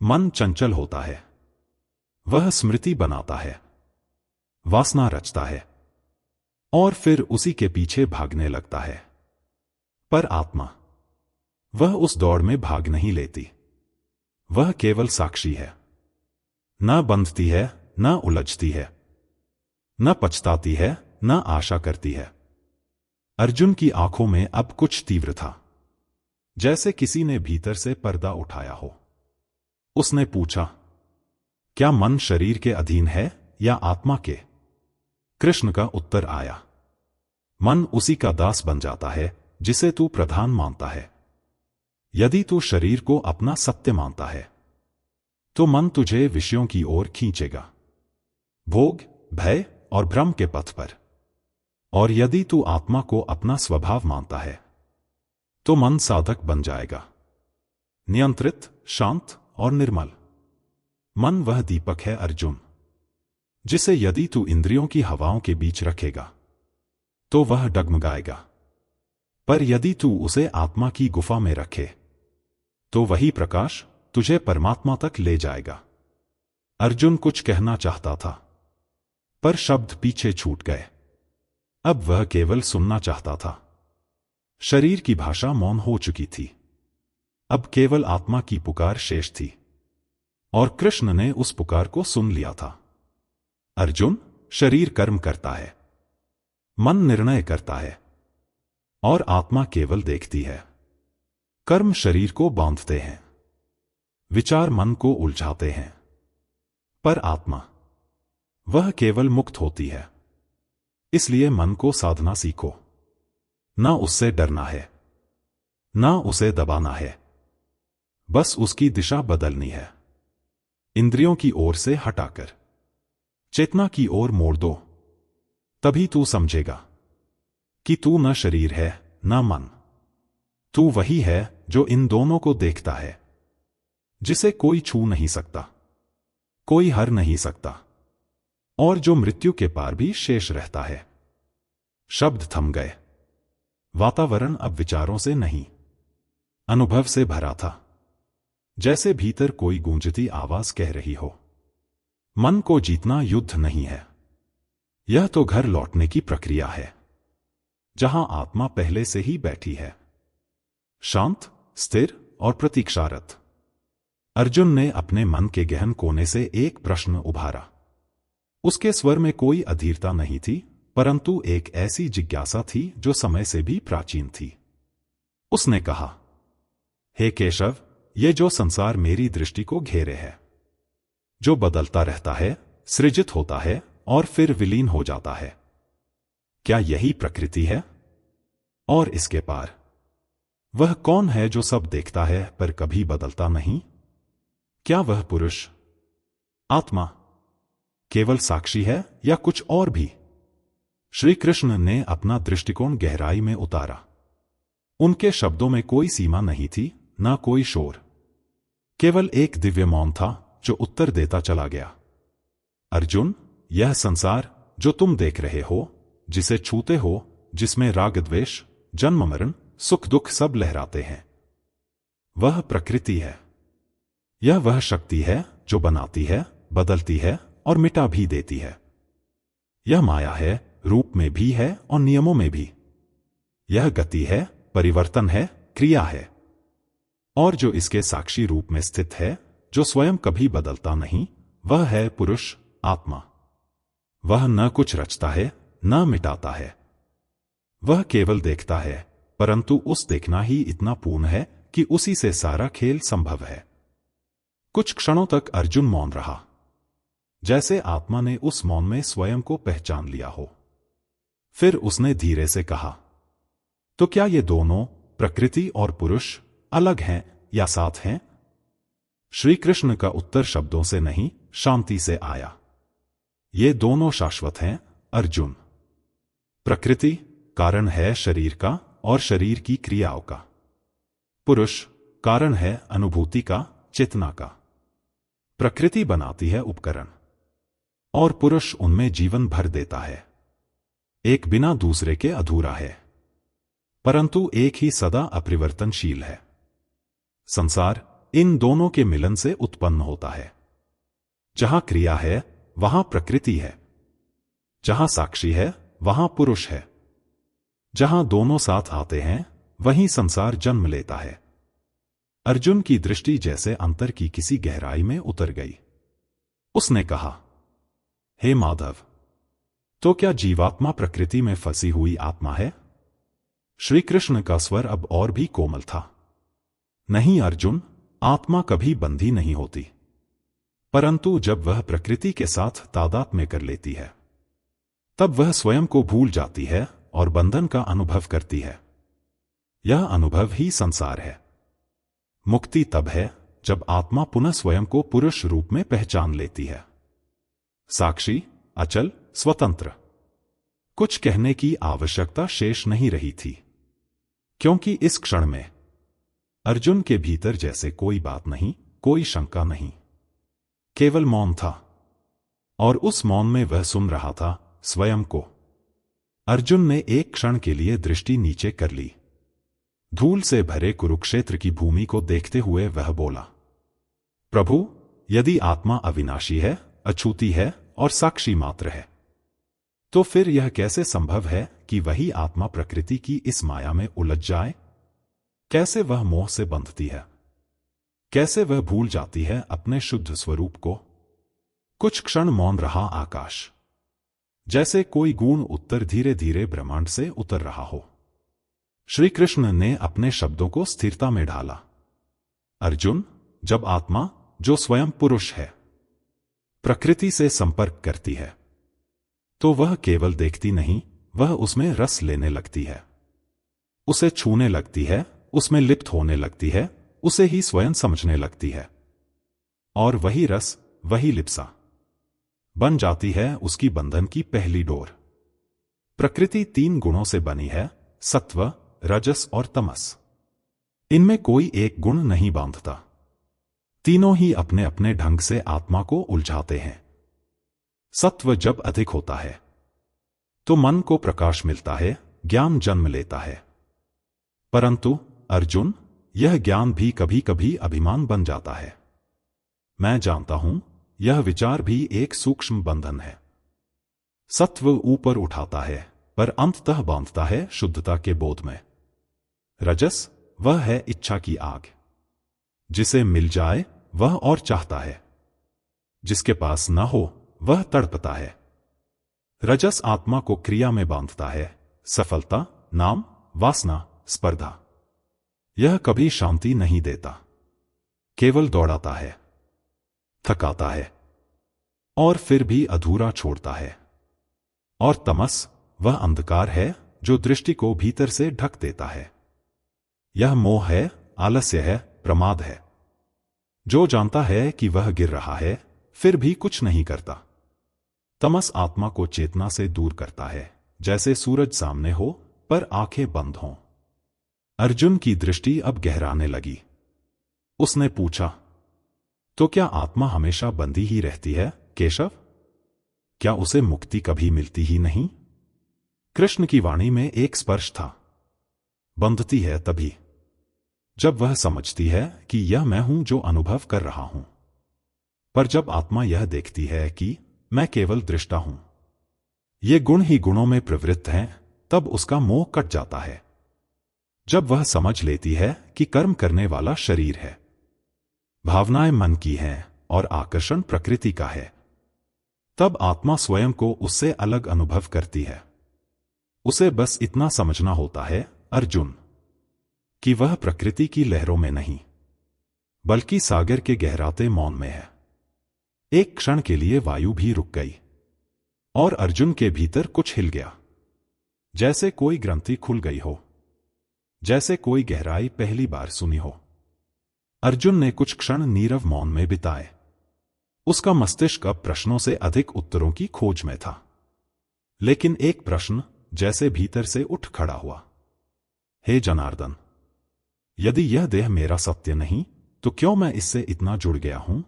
मन चंचल होता है। वह स्मृति बनाता है, वासना रचता है और फिर उसी के पीछे भागने लगता है। पर आत्मा, वह उस दौड़ में भाग नहीं लेती। वह केवल साक्षी है, न बंधती है, न उलझती है, न पछताती है, न आशा करती है। अर्जुन की आंखों में अब कुछ तीव्र था, जैसे किसी ने भीतर से पर्दा उठाया हो। उसने पूछा, क्या मन शरीर के अधीन है या आत्मा के? कृष्ण का उत्तर आया, मन उसी का दास बन जाता है जिसे तू प्रधान मानता है। यदि तू शरीर को अपना सत्य मानता है, तो मन तुझे विषयों की ओर खींचेगा, भोग, भय और भ्रम के पथ पर। और यदि तू आत्मा को अपना स्वभाव मानता है, तो मन साधक बन जाएगा, नियंत्रित, शांत और निर्मल। मन वह दीपक है अर्जुन, जिसे यदि तू इंद्रियों की हवाओं के बीच रखेगा, तो वह डगमगाएगा। पर यदि तू उसे आत्मा की गुफा में रखे, तो वही प्रकाश तुझे परमात्मा तक ले जाएगा। अर्जुन कुछ कहना चाहता था, पर शब्द पीछे छूट गए। अब वह केवल सुनना चाहता था। शरीर की भाषा मौन हो चुकी थी। अब केवल आत्मा की पुकार शेष थी। और कृष्ण ने उस पुकार को सुन लिया था। अर्जुन, शरीर कर्म करता है, मन निर्णय करता है और आत्मा केवल देखती है। कर्म शरीर को बांधते हैं, विचार मन को उलझाते हैं, पर आत्मा वह केवल मुक्त होती है। इसलिए मन को साधना सीखो। ना उससे डरना है, ना उसे दबाना है, बस उसकी दिशा बदलनी है। इंद्रियों की ओर से हटाकर चेतना की ओर मोड़ दो। तभी तू समझेगा कि तू न शरीर है न मन। तू वही है जो इन दोनों को देखता है, जिसे कोई छू नहीं सकता, कोई हर नहीं सकता, और जो मृत्यु के पार भी शेष रहता है। शब्द थम गए। वातावरण अब विचारों से नहीं, अनुभव से भरा था। जैसे भीतर कोई गूंजती आवाज कह रही हो, मन को जीतना युद्ध नहीं है, यह तो घर लौटने की प्रक्रिया है, जहां आत्मा पहले से ही बैठी है, शांत, स्थिर और प्रतीक्षारत। अर्जुन ने अपने मन के गहन कोने से एक प्रश्न उभारा। उसके स्वर में कोई अधीरता नहीं थी, परंतु एक ऐसी जिज्ञासा थी जो समय से भी प्राचीन थी। उसने कहा, हे केशव, ये जो संसार मेरी दृष्टि को घेरे है, जो बदलता रहता है, सृजित होता है और फिर विलीन हो जाता है, क्या यही प्रकृति है? और इसके पार वह कौन है जो सब देखता है पर कभी बदलता नहीं? क्या वह पुरुष, आत्मा, केवल साक्षी है या कुछ और भी? श्री कृष्ण ने अपना दृष्टिकोण गहराई में उतारा। उनके शब्दों में कोई सीमा नहीं थी, ना कोई शोर, केवल एक दिव्य मौन था जो उत्तर देता चला गया। अर्जुन, यह संसार जो तुम देख रहे हो, जिसे छूते हो, जिसमें राग द्वेष, जन्म मरण, सुख दुख सब लहराते हैं, वह प्रकृति है। यह वह शक्ति है जो बनाती है, बदलती है और मिटा भी देती है। यह माया है, रूप में भी है और नियमों में भी। यह गति है, परिवर्तन है, क्रिया है। और जो इसके साक्षी रूप में स्थित है, जो स्वयं कभी बदलता नहीं, वह है पुरुष, आत्मा। वह न कुछ रचता है, न मिटाता है। वह केवल देखता है, परंतु उस देखना ही इतना पूर्ण है कि उसी से सारा खेल संभव है। कुछ क्षणों तक अर्जुन मौन रहा, जैसे आत्मा ने उस मौन में स्वयं को पहचान लिया हो। फिर उसने धीरे से कहा, तो क्या ये दोनों, प्रकृति और पुरुष, अलग हैं या साथ हैं? श्री कृष्ण का उत्तर शब्दों से नहीं, शांति से आया। ये दोनों शाश्वत हैं, अर्जुन। प्रकृति कारण है शरीर का और शरीर की क्रियाओं का। पुरुष कारण है अनुभूति का, चेतना का। प्रकृति बनाती है उपकरण और पुरुष उनमें जीवन भर देता है। एक बिना दूसरे के अधूरा है, परंतु एक ही सदा अपरिवर्तनशील है। संसार इन दोनों के मिलन से उत्पन्न होता है। जहां क्रिया है, वहां प्रकृति है। जहां साक्षी है, वहां पुरुष है। जहां दोनों साथ आते हैं, वहीं संसार जन्म लेता है। अर्जुन की दृष्टि जैसे अंतर की किसी गहराई में उतर गई। उसने कहा, हे माधव, तो क्या जीवात्मा प्रकृति में फंसी हुई आत्मा है? श्री कृष्ण का स्वर अब और भी कोमल था। नहीं अर्जुन, आत्मा कभी बंधी नहीं होती, परंतु जब वह प्रकृति के साथ तादात्म्य कर लेती है, तब वह स्वयं को भूल जाती है और बंधन का अनुभव करती है। यह अनुभव ही संसार है। मुक्ति तब है जब आत्मा पुनः स्वयं को पुरुष रूप में पहचान लेती है, साक्षी, अचल, स्वतंत्र। कुछ कहने की आवश्यकता शेष नहीं रही थी, क्योंकि इस क्षण में अर्जुन के भीतर जैसे कोई बात नहीं, कोई शंका नहीं, केवल मौन था। और उस मौन में वह सुन रहा था स्वयं को। अर्जुन ने एक क्षण के लिए दृष्टि नीचे कर ली। धूल से भरे कुरुक्षेत्र की भूमि को देखते हुए वह बोला, प्रभु, यदि आत्मा अविनाशी है, अछूती है और साक्षी मात्र है, तो फिर यह कैसे संभव है कि वही आत्मा प्रकृति की इस माया में उलझ जाए? कैसे वह मोह से बंधती है? कैसे वह भूल जाती है अपने शुद्ध स्वरूप को। कुछ क्षण मौन रहा आकाश, जैसे कोई गूढ़ उत्तर धीरे धीरे ब्रह्मांड से उतर रहा हो। श्री कृष्ण ने अपने शब्दों को स्थिरता में ढाला। अर्जुन, जब आत्मा, जो स्वयं पुरुष है, प्रकृति से संपर्क करती है, तो वह केवल देखती नहीं, वह उसमें रस लेने लगती है, उसे छूने लगती है, उसमें लिप्त होने लगती है, उसे ही स्वयं समझने लगती है। और वही रस, वही लिप्सा बन जाती है उसकी बंधन की पहली डोर। प्रकृति 3 गुणों से बनी है, सत्व, रजस और तमस। इनमें कोई एक गुण नहीं बांधता। तीनों ही अपने अपने ढंग से आत्मा को उलझाते हैं। सत्व जब अधिक होता है तो मन को प्रकाश मिलता है, ज्ञान जन्म लेता है। परंतु अर्जुन, यह ज्ञान भी कभी कभी अभिमान बन जाता है। मैं जानता हूं, यह विचार भी एक सूक्ष्म बंधन है। सत्व ऊपर उठाता है, पर अंततः बांधता है शुद्धता के बोध में। रजस, वह है इच्छा की आग। जिसे मिल जाए वह और चाहता है, जिसके पास न हो वह तड़पता है। रजस आत्मा को क्रिया में बांधता है, सफलता, नाम, वासना, स्पर्धा। यह कभी शांति नहीं देता, केवल दौड़ाता है, थकाता है और फिर भी अधूरा छोड़ता है। और तमस, वह अंधकार है जो दृष्टि को भीतर से ढक देता है। यह मोह है, आलस्य है, प्रमाद है, जो जानता है कि वह गिर रहा है, फिर भी कुछ नहीं करता। तमस आत्मा को चेतना से दूर करता है, जैसे सूरज सामने हो पर आंखें बंद हों। अर्जुन की दृष्टि अब गहराने लगी। उसने पूछा, तो क्या आत्मा हमेशा बंधी ही रहती है केशव? क्या उसे मुक्ति कभी मिलती ही नहीं? कृष्ण की वाणी में एक स्पर्श था। बंधती है तभी जब वह समझती है कि यह मैं हूं जो अनुभव कर रहा हूं। पर जब आत्मा यह देखती है कि मैं केवल दृष्टा हूं, ये गुण ही गुणों में प्रवृत्त हैं, तब उसका मोह कट जाता है। जब वह समझ लेती है कि कर्म करने वाला शरीर है, भावनाएं मन की हैं और आकर्षण प्रकृति का है, तब आत्मा स्वयं को उससे अलग अनुभव करती है। उसे बस इतना समझना होता है, अर्जुन, कि वह प्रकृति की लहरों में नहीं, बल्कि सागर के गहराते मौन में है। एक क्षण के लिए वायु भी रुक गई और अर्जुन के भीतर कुछ हिल गया, जैसे कोई ग्रंथि खुल गई हो, जैसे कोई गहराई पहली बार सुनी हो। अर्जुन ने कुछ क्षण नीरव मौन में बिताए। उसका मस्तिष्क अब प्रश्नों से अधिक उत्तरों की खोज में था। लेकिन एक प्रश्न जैसे भीतर से उठ खड़ा हुआ, हे जनार्दन, यदि यह देह मेरा सत्य नहीं, तो क्यों मैं इससे इतना जुड़ गया हूं?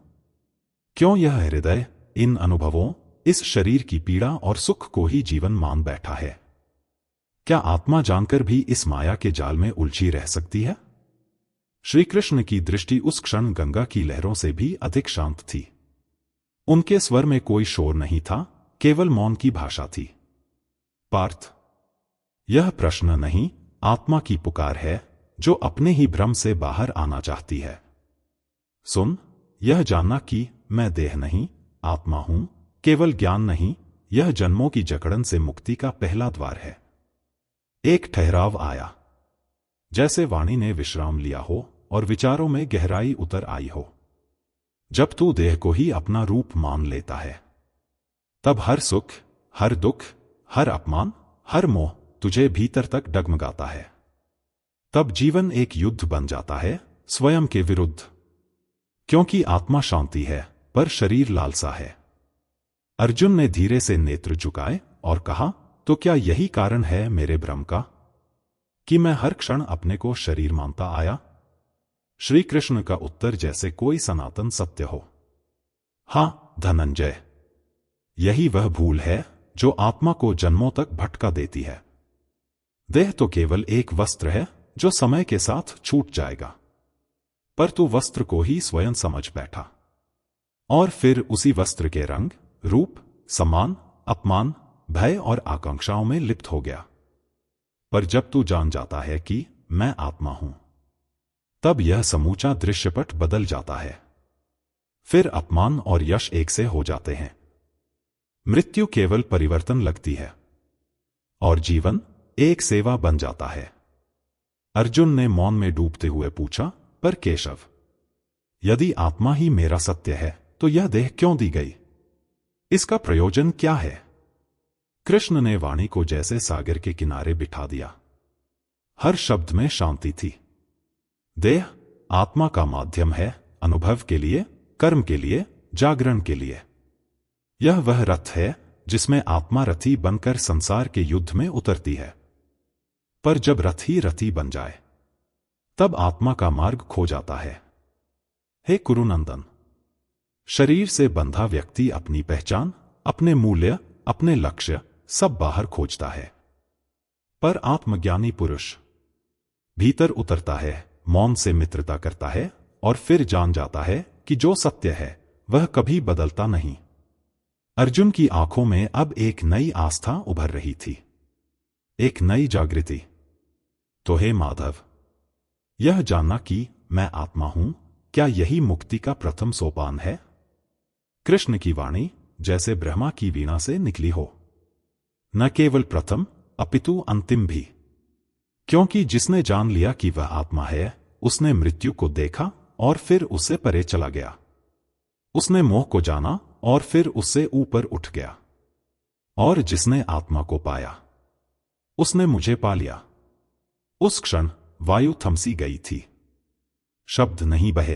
क्यों यह हृदय इन अनुभवों, इस शरीर की पीड़ा और सुख को ही जीवन मान बैठा है? क्या आत्मा जानकर भी इस माया के जाल में उलझी रह सकती है? श्री कृष्ण की दृष्टि उस क्षण गंगा की लहरों से भी अधिक शांत थी। उनके स्वर में कोई शोर नहीं था, केवल मौन की भाषा थी। पार्थ, यह प्रश्न नहीं, आत्मा की पुकार है, जो अपने ही भ्रम से बाहर आना चाहती है। सुन, यह जानना कि मैं देह नहीं, आत्मा हूं, केवल ज्ञान नहीं, यह जन्मों की जकड़न से मुक्ति का पहला द्वार है। एक ठहराव आया, जैसे वाणी ने विश्राम लिया हो और विचारों में गहराई उतर आई हो। जब तू देह को ही अपना रूप मान लेता है, तब हर सुख, हर दुख, हर अपमान, हर मोह तुझे भीतर तक डगमगाता है। तब जीवन एक युद्ध बन जाता है, स्वयं के विरुद्ध। क्योंकि आत्मा शांति है, पर शरीर लालसा है। अर्जुन ने धीरे से नेत्र झुकाए और कहा, तो क्या यही कारण है मेरे भ्रम का, कि मैं हर क्षण अपने को शरीर मानता आया? श्री कृष्ण का उत्तर जैसे कोई सनातन सत्य हो। हां धनंजय, यही वह भूल है जो आत्मा को जन्मों तक भटका देती है। देह तो केवल एक वस्त्र है जो समय के साथ छूट जाएगा, पर तू वस्त्र को ही स्वयं समझ बैठा और फिर उसी वस्त्र के रंग, रूप, सम्मान, अपमान, भय और आकांक्षाओं में लिप्त हो गया। पर जब तू जान जाता है कि मैं आत्मा हूं, तब यह समूचा दृश्यपट बदल जाता है। फिर अपमान और यश एक से हो जाते हैं। मृत्यु केवल परिवर्तन लगती है और जीवन एक सेवा बन जाता है। अर्जुन ने मौन में डूबते हुए पूछा, पर केशव, यदि आत्मा ही मेरा सत्य है तो यह देह क्यों दी गई? इसका प्रयोजन क्या है? कृष्ण ने वाणी को जैसे सागर के किनारे बिठा दिया। हर शब्द में शांति थी। देह आत्मा का माध्यम है, अनुभव के लिए, कर्म के लिए, जागरण के लिए। यह वह रथ है जिसमें आत्मा रथी बनकर संसार के युद्ध में उतरती है। पर जब रथ ही रथी बन जाए तब आत्मा का मार्ग खो जाता है। हे कुरुनंदन, शरीर से बंधा व्यक्ति अपनी पहचान, अपने मूल्य, अपने लक्ष्य सब बाहर खोजता है। पर आत्मज्ञानी पुरुष भीतर उतरता है, मौन से मित्रता करता है और फिर जान जाता है कि जो सत्य है वह कभी बदलता नहीं। अर्जुन की आंखों में अब एक नई आस्था उभर रही थी, एक नई जागृति। तो हे माधव, यह जानना कि मैं आत्मा हूं, क्या यही मुक्ति का प्रथम सोपान है? कृष्ण की वाणी जैसे ब्रह्मा की वीणा से निकली हो। न केवल प्रथम अपितु अंतिम भी, क्योंकि जिसने जान लिया कि वह आत्मा है उसने मृत्यु को देखा और फिर उससे परे चला गया। उसने मोह को जाना और फिर उससे ऊपर उठ गया। और जिसने आत्मा को पाया उसने मुझे पा लिया। उस क्षण वायु थमसी गई थी। शब्द नहीं बहे,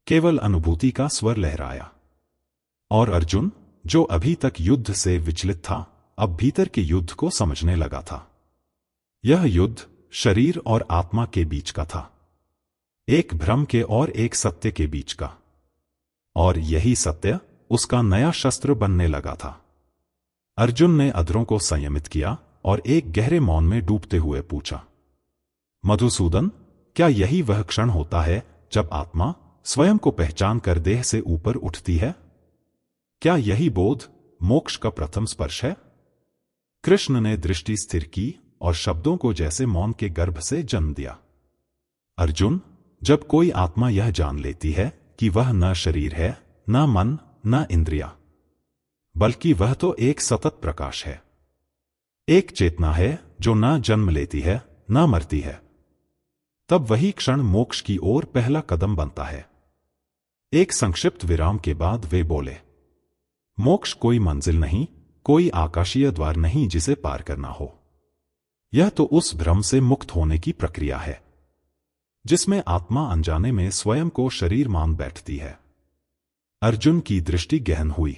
केवल अनुभूति का स्वर लहराया। और अर्जुन, जो अभी तक युद्ध से विचलित था, अब भीतर के युद्ध को समझने लगा था। यह युद्ध शरीर और आत्मा के बीच का था, एक भ्रम के और एक सत्य के बीच का। और यही सत्य उसका नया शस्त्र बनने लगा था। अर्जुन ने अधरों को संयमित किया और एक गहरे मौन में डूबते हुए पूछा, मधुसूदन, क्या यही वह क्षण होता है जब आत्मा स्वयं को पहचान कर देह से ऊपर उठती है? क्या यही बोध मोक्ष का प्रथम स्पर्श है? कृष्ण ने दृष्टि स्थिर की और शब्दों को जैसे मौन के गर्भ से जन्म दिया। अर्जुन, जब कोई आत्मा यह जान लेती है कि वह न शरीर है, न मन, न इंद्रिया, बल्कि वह तो एक सतत प्रकाश है, एक चेतना है जो न जन्म लेती है न मरती है, तब वही क्षण मोक्ष की ओर पहला कदम बनता है। एक संक्षिप्त विराम के बाद वे बोले, मोक्ष कोई मंजिल नहीं, कोई आकाशीय द्वार नहीं जिसे पार करना हो। यह तो उस भ्रम से मुक्त होने की प्रक्रिया है जिसमें आत्मा अनजाने में स्वयं को शरीर मान बैठती है। अर्जुन की दृष्टि गहन हुई।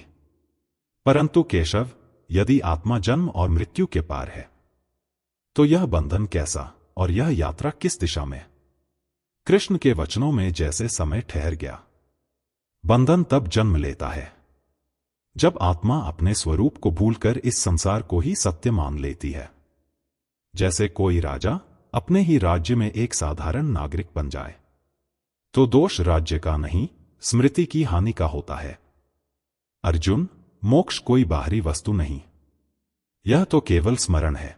परंतु केशव, यदि आत्मा जन्म और मृत्यु के पार है तो यह बंधन कैसा और यह यात्रा किस दिशा में? कृष्ण के वचनों में जैसे समय ठहर गया। बंधन तब जन्म लेता है जब आत्मा अपने स्वरूप को भूलकर इस संसार को ही सत्य मान लेती है। जैसे कोई राजा अपने ही राज्य में एक साधारण नागरिक बन जाए तो दोष राज्य का नहीं, स्मृति की हानि का होता है। अर्जुन, मोक्ष कोई बाहरी वस्तु नहीं, यह तो केवल स्मरण है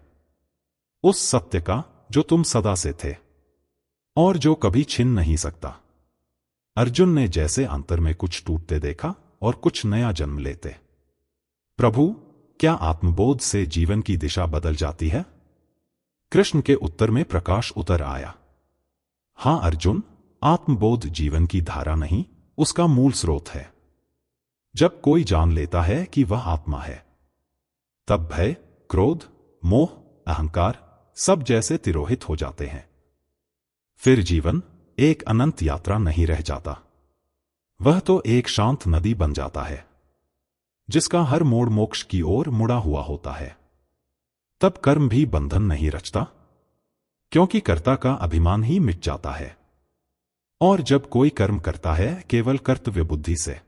उस सत्य का जो तुम सदा से थे और जो कभी छिन नहीं सकता। अर्जुन ने जैसे अंतर में कुछ टूटते देखा और कुछ नया जन्म लेते। प्रभु, क्या आत्मबोध से जीवन की दिशा बदल जाती है? कृष्ण के उत्तर में प्रकाश उतर आया। हां अर्जुन, आत्मबोध जीवन की धारा नहीं, उसका मूल स्रोत है। जब कोई जान लेता है कि वह आत्मा है तब भय, क्रोध, मोह, अहंकार सब जैसे तिरोहित हो जाते हैं। फिर जीवन एक अनंत यात्रा नहीं रह जाता, वह तो एक शांत नदी बन जाता है जिसका हर मोड़ मोक्ष की ओर मुड़ा हुआ होता है। तब कर्म भी बंधन नहीं रचता, क्योंकि कर्ता का अभिमान ही मिट जाता है। और जब कोई कर्म करता है केवल कर्तव्य बुद्धि से,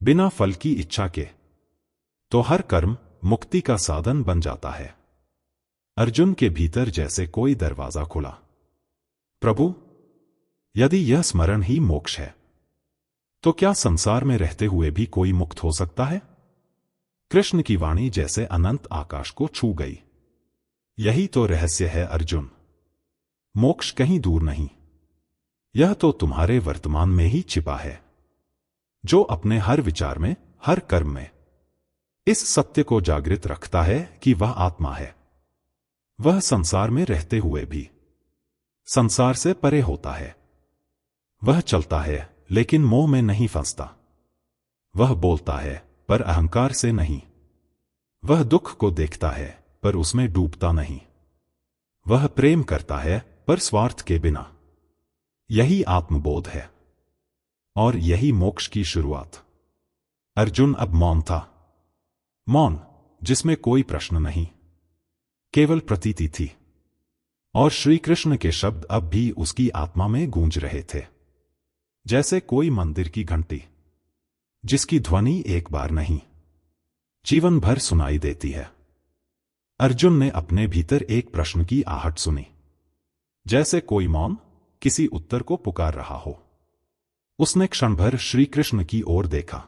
बिना फल की इच्छा के, तो हर कर्म मुक्ति का साधन बन जाता है। अर्जुन के भीतर जैसे कोई दरवाजा खुला। प्रभु, यदि यह स्मरण ही मोक्ष है तो क्या संसार में रहते हुए भी कोई मुक्त हो सकता है? कृष्ण की वाणी जैसे अनंत आकाश को छू गई। यही तो रहस्य है अर्जुन। मोक्ष कहीं दूर नहीं, यह तो तुम्हारे वर्तमान में ही छिपा है, जो अपने हर विचार में, हर कर्म में इस सत्य को जागृत रखता है कि वह आत्मा है। वह संसार में रहते हुए भी संसार से परे होता है। वह चलता है लेकिन मोह में नहीं फंसता। वह बोलता है पर अहंकार से नहीं। वह दुख को देखता है पर उसमें डूबता नहीं। वह प्रेम करता है पर स्वार्थ के बिना। यही आत्मबोध है और यही मोक्ष की शुरुआत। अर्जुन अब मौन था। मौन जिसमें कोई प्रश्न नहीं, केवल प्रतीति थी। और श्री कृष्ण के शब्द अब भी उसकी आत्मा में गूंज रहे थे, जैसे कोई मंदिर की घंटी जिसकी ध्वनि एक बार नहीं, जीवन भर सुनाई देती है। अर्जुन ने अपने भीतर एक प्रश्न की आहट सुनी, जैसे कोई मौन किसी उत्तर को पुकार रहा हो। उसने क्षण भर श्री कृष्ण की ओर देखा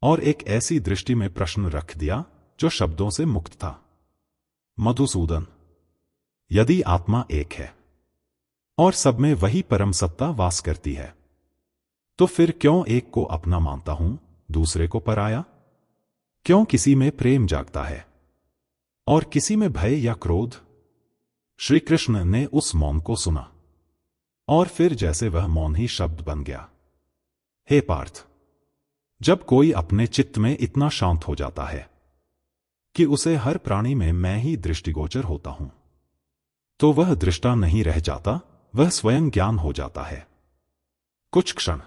और एक ऐसी दृष्टि में प्रश्न रख दिया जो शब्दों से मुक्त था। मधुसूदन, यदि आत्मा एक है और सब में वही परम सत्ता वास करती है, तो फिर क्यों एक को अपना मानता हूं, दूसरे को पराया? क्यों किसी में प्रेम जागता है और किसी में भय या क्रोध? श्री कृष्ण ने उस मौन को सुना और फिर जैसे वह मौन ही शब्द बन गया। हे पार्थ, जब कोई अपने चित्त में इतना शांत हो जाता है कि उसे हर प्राणी में मैं ही दृष्टिगोचर होता हूं, तो वह दृष्टा नहीं रह जाता, वह स्वयं ज्ञान हो जाता है। कुछ क्षण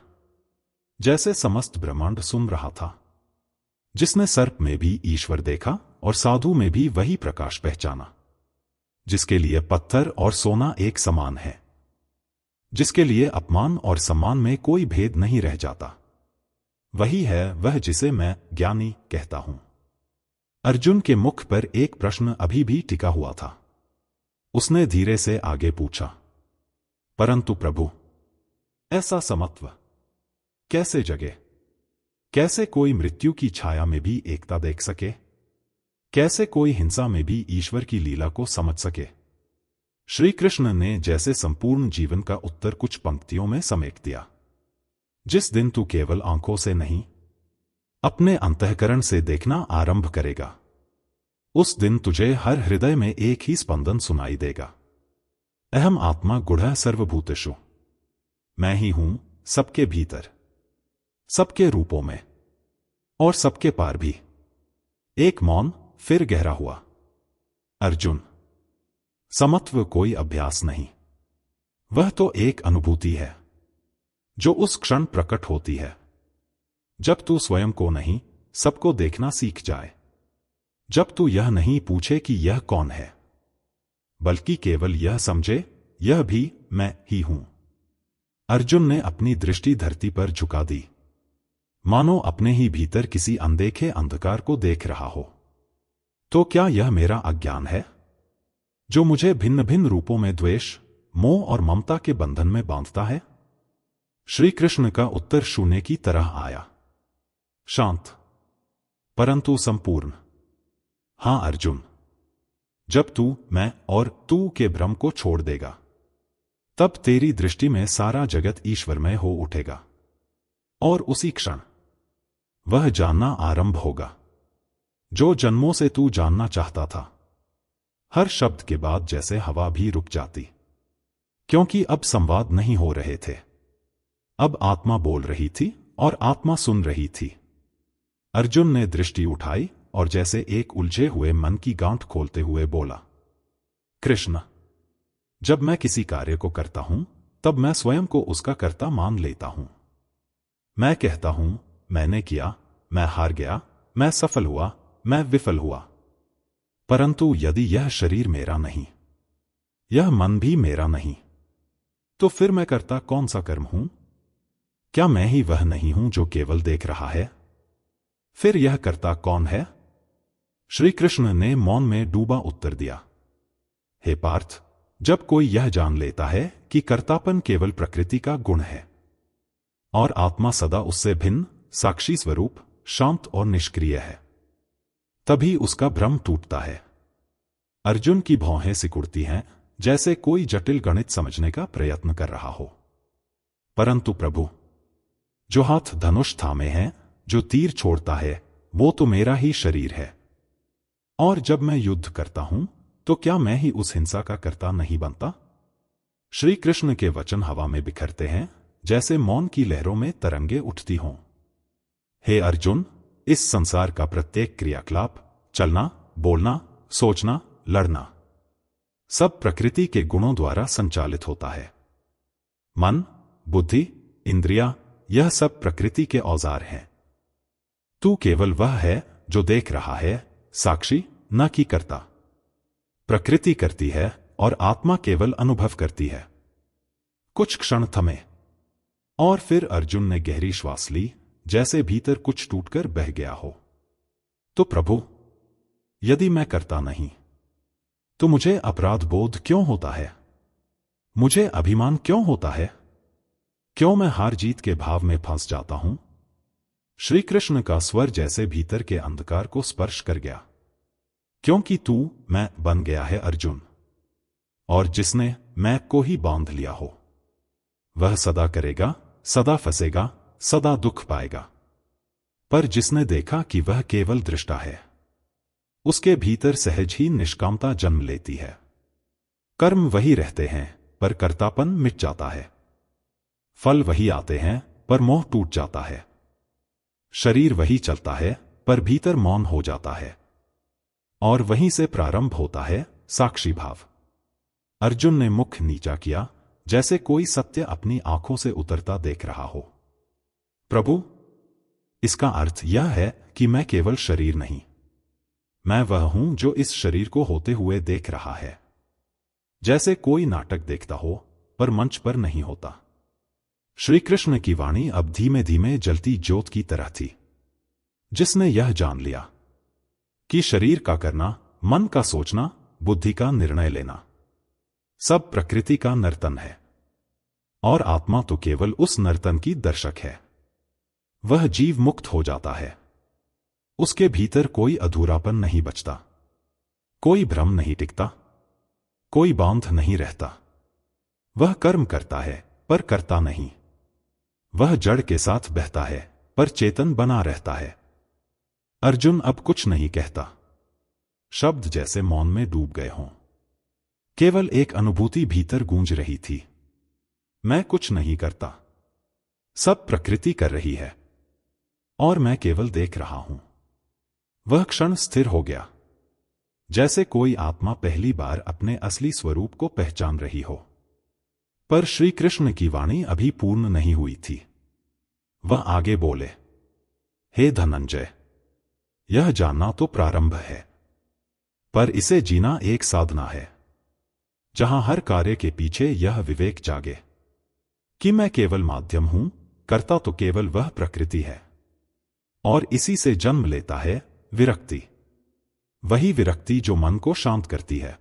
जैसे समस्त ब्रह्मांड सुन रहा था। जिसने सर्प में भी ईश्वर देखा और साधु में भी वही प्रकाश पहचाना, जिसके लिए पत्थर और सोना एक समान है, जिसके लिए अपमान और सम्मान में कोई भेद नहीं रह जाता, वही है वह जिसे मैं ज्ञानी कहता हूं। अर्जुन के मुख पर एक प्रश्न अभी भी टिका हुआ था। उसने धीरे से आगे पूछा, परंतु प्रभु, ऐसा समत्व कैसे जगे? कैसे कोई मृत्यु की छाया में भी एकता देख सके? कैसे कोई हिंसा में भी ईश्वर की लीला को समझ सके? श्री कृष्ण ने जैसे संपूर्ण जीवन का उत्तर कुछ पंक्तियों में समेट दिया। जिस दिन तू केवल आंखों से नहीं, अपने अंतःकरण से देखना आरंभ करेगा, उस दिन तुझे हर हृदय में एक ही स्पंदन सुनाई देगा। अहम आत्मा गुढ़ सर्वभूतेषु, मैं ही हूं सबके भीतर, सबके रूपों में और सबके पार भी। एक मौन फिर गहरा हुआ। अर्जुन, समत्व कोई अभ्यास नहीं, वह तो एक अनुभूति है जो उस क्षण प्रकट होती है जब तू स्वयं को नहीं, सबको देखना सीख जाए। जब तू यह नहीं पूछे कि यह कौन है, बल्कि केवल यह समझे, यह भी मैं ही हूं। अर्जुन ने अपनी दृष्टि धरती पर झुका दी, मानो अपने ही भीतर किसी अनदेखे अंधकार को देख रहा हो। तो क्या यह मेरा अज्ञान है जो मुझे भिन्न भिन्न रूपों में द्वेष, मोह और ममता के बंधन में बांधता है? श्री कृष्ण का उत्तर शून्य की तरह आया, शांत परंतु संपूर्ण। हां अर्जुन, जब तू मैं और तू के भ्रम को छोड़ देगा, तब तेरी दृष्टि में सारा जगत ईश्वरमय हो उठेगा और उसी क्षण वह जानना आरंभ होगा जो जन्मों से तू जानना चाहता था। हर शब्द के बाद जैसे हवा भी रुक जाती, क्योंकि अब संवाद नहीं हो रहे थे। अब आत्मा बोल रही थी और आत्मा सुन रही थी। अर्जुन ने दृष्टि उठाई और जैसे एक उलझे हुए मन की गांठ खोलते हुए बोला, कृष्ण, जब मैं किसी कार्य को करता हूं, तब मैं स्वयं को उसका कर्ता मान लेता हूं। मैं कहता हूं, मैंने किया, मैं हार गया, मैं सफल हुआ, मैं विफल हुआ। परंतु यदि यह शरीर मेरा नहीं, यह मन भी मेरा नहीं, तो फिर मैं करता कौन सा कर्म हूं? क्या मैं ही वह नहीं हूं जो केवल देख रहा है? फिर यह करता कौन है? श्री कृष्ण ने मौन में डूबा उत्तर दिया, हे पार्थ, जब कोई यह जान लेता है कि कर्तापन केवल प्रकृति का गुण है और आत्मा सदा उससे भिन्न, साक्षी स्वरूप, शांत और निष्क्रिय है, तभी उसका भ्रम टूटता है। अर्जुन की भौहें सिकुड़ती हैं, जैसे कोई जटिल गणित समझने का प्रयत्न कर रहा हो। परंतु प्रभु, जो हाथ धनुष थामे हैं, जो तीर छोड़ता है, वो तो मेरा ही शरीर है। और जब मैं युद्ध करता हूं, तो क्या मैं ही उस हिंसा का कर्ता नहीं बनता? श्री कृष्ण के वचन हवा में बिखरते हैं, जैसे मौन की लहरों में तरंगे उठती हों। हे अर्जुन, इस संसार का प्रत्येक क्रियाकलाप, चलना, बोलना, सोचना, लड़ना, सब प्रकृति के गुणों द्वारा संचालित होता है। मन, बुद्धि, इंद्रिया, यह सब प्रकृति के औजार हैं। तू केवल वह है जो देख रहा है, साक्षी, न कि कर्ता। प्रकृति करती है और आत्मा केवल अनुभव करती है। कुछ क्षण थमे और फिर अर्जुन ने गहरी श्वास ली, जैसे भीतर कुछ टूटकर बह गया हो। तो प्रभु, यदि मैं करता नहीं, तो मुझे अपराध बोध क्यों होता है? मुझे अभिमान क्यों होता है? क्यों मैं हार जीत के भाव में फंस जाता हूं? श्री कृष्ण का स्वर जैसे भीतर के अंधकार को स्पर्श कर गया। क्योंकि तू मैं बन गया है अर्जुन, और जिसने मैं को ही बांध लिया हो, वह सदा करेगा, सदा फंसेगा, सदा दुख पाएगा। पर जिसने देखा कि वह केवल दृष्टा है, उसके भीतर सहज ही निष्कामता जन्म लेती है। कर्म वही रहते हैं, पर कर्तापन मिट जाता है। फल वही आते हैं, पर मोह टूट जाता है। शरीर वही चलता है, पर भीतर मौन हो जाता है। और वहीं से प्रारंभ होता है साक्षी भाव। अर्जुन ने मुख नीचा किया, जैसे कोई सत्य अपनी आंखों से उतरता देख रहा हो। प्रभु, इसका अर्थ यह है कि मैं केवल शरीर नहीं, मैं वह हूं जो इस शरीर को होते हुए देख रहा है। जैसे कोई नाटक देखता हो, पर मंच पर नहीं होता। श्री कृष्ण की वाणी अब धीमे धीमे जलती ज्योत की तरह थी। जिसने यह जान लिया कि शरीर का करना, मन का सोचना, बुद्धि का निर्णय लेना, सब प्रकृति का नर्तन है, और आत्मा तो केवल उस नर्तन की दर्शक है। वह जीव मुक्त हो जाता है। उसके भीतर कोई अधूरापन नहीं बचता, कोई भ्रम नहीं टिकता, कोई बांध नहीं रहता। वह कर्म करता है, पर करता नहीं। वह जड़ के साथ बहता है, पर चेतन बना रहता है। अर्जुन अब कुछ नहीं कहता। शब्द जैसे मौन में डूब गए हों। केवल एक अनुभूति भीतर गूंज रही थी, मैं कुछ नहीं करता, सब प्रकृति कर रही है, और मैं केवल देख रहा हूं। वह क्षण स्थिर हो गया, जैसे कोई आत्मा पहली बार अपने असली स्वरूप को पहचान रही हो। पर श्री कृष्ण की वाणी अभी पूर्ण नहीं हुई थी। वह आगे बोले, हे धनंजय, यह जानना तो प्रारंभ है, पर इसे जीना एक साधना है, जहां हर कार्य के पीछे यह विवेक जागे कि मैं केवल माध्यम हूं, कर्ता तो केवल वह प्रकृति है। और इसी से जन्म लेता है विरक्ति। वही विरक्ति जो मन को शांत करती है,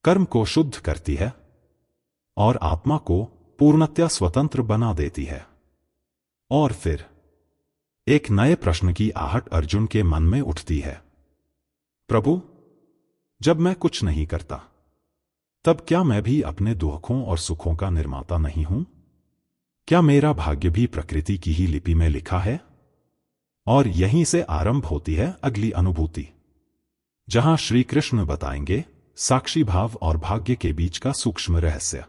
कर्म को शुद्ध करती है, और आत्मा को पूर्णतया स्वतंत्र बना देती है। और फिर एक नए प्रश्न की आहट अर्जुन के मन में उठती है। प्रभु, जब मैं कुछ नहीं करता, तब क्या मैं भी अपने दुखों और सुखों का निर्माता नहीं हूं? क्या मेरा भाग्य भी प्रकृति की ही लिपि में लिखा है? और यहीं से आरंभ होती है अगली अनुभूति, जहां श्री कृष्ण बताएंगे साक्षी भाव और भाग्य के बीच का सूक्ष्म रहस्य।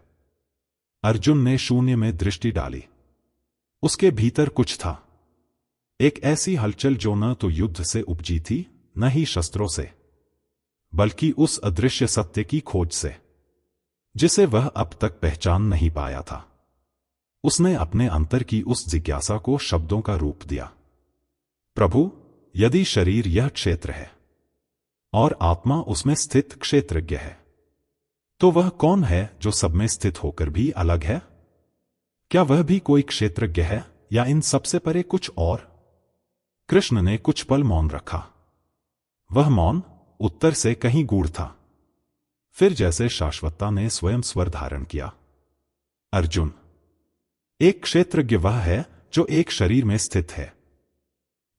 अर्जुन ने शून्य में दृष्टि डाली। उसके भीतर कुछ था, एक ऐसी हलचल जो न तो युद्ध से उपजी थी, न ही शस्त्रों से, बल्कि उस अदृश्य सत्य की खोज से, जिसे वह अब तक पहचान नहीं पाया था। उसने अपने अंतर की उस जिज्ञासा को शब्दों का रूप दिया। प्रभु, यदि शरीर यह क्षेत्र है और आत्मा उसमें स्थित क्षेत्रज्ञ है, तो वह कौन है जो सब में स्थित होकर भी अलग है? क्या वह भी कोई क्षेत्रज्ञ है, या इन सबसे परे कुछ और? कृष्ण ने कुछ पल मौन रखा। वह मौन उत्तर से कहीं गूढ़ था। फिर जैसे शाश्वतता ने स्वयं स्वर धारण किया, अर्जुन, एक क्षेत्रज्ञ वह है जो एक शरीर में स्थित है,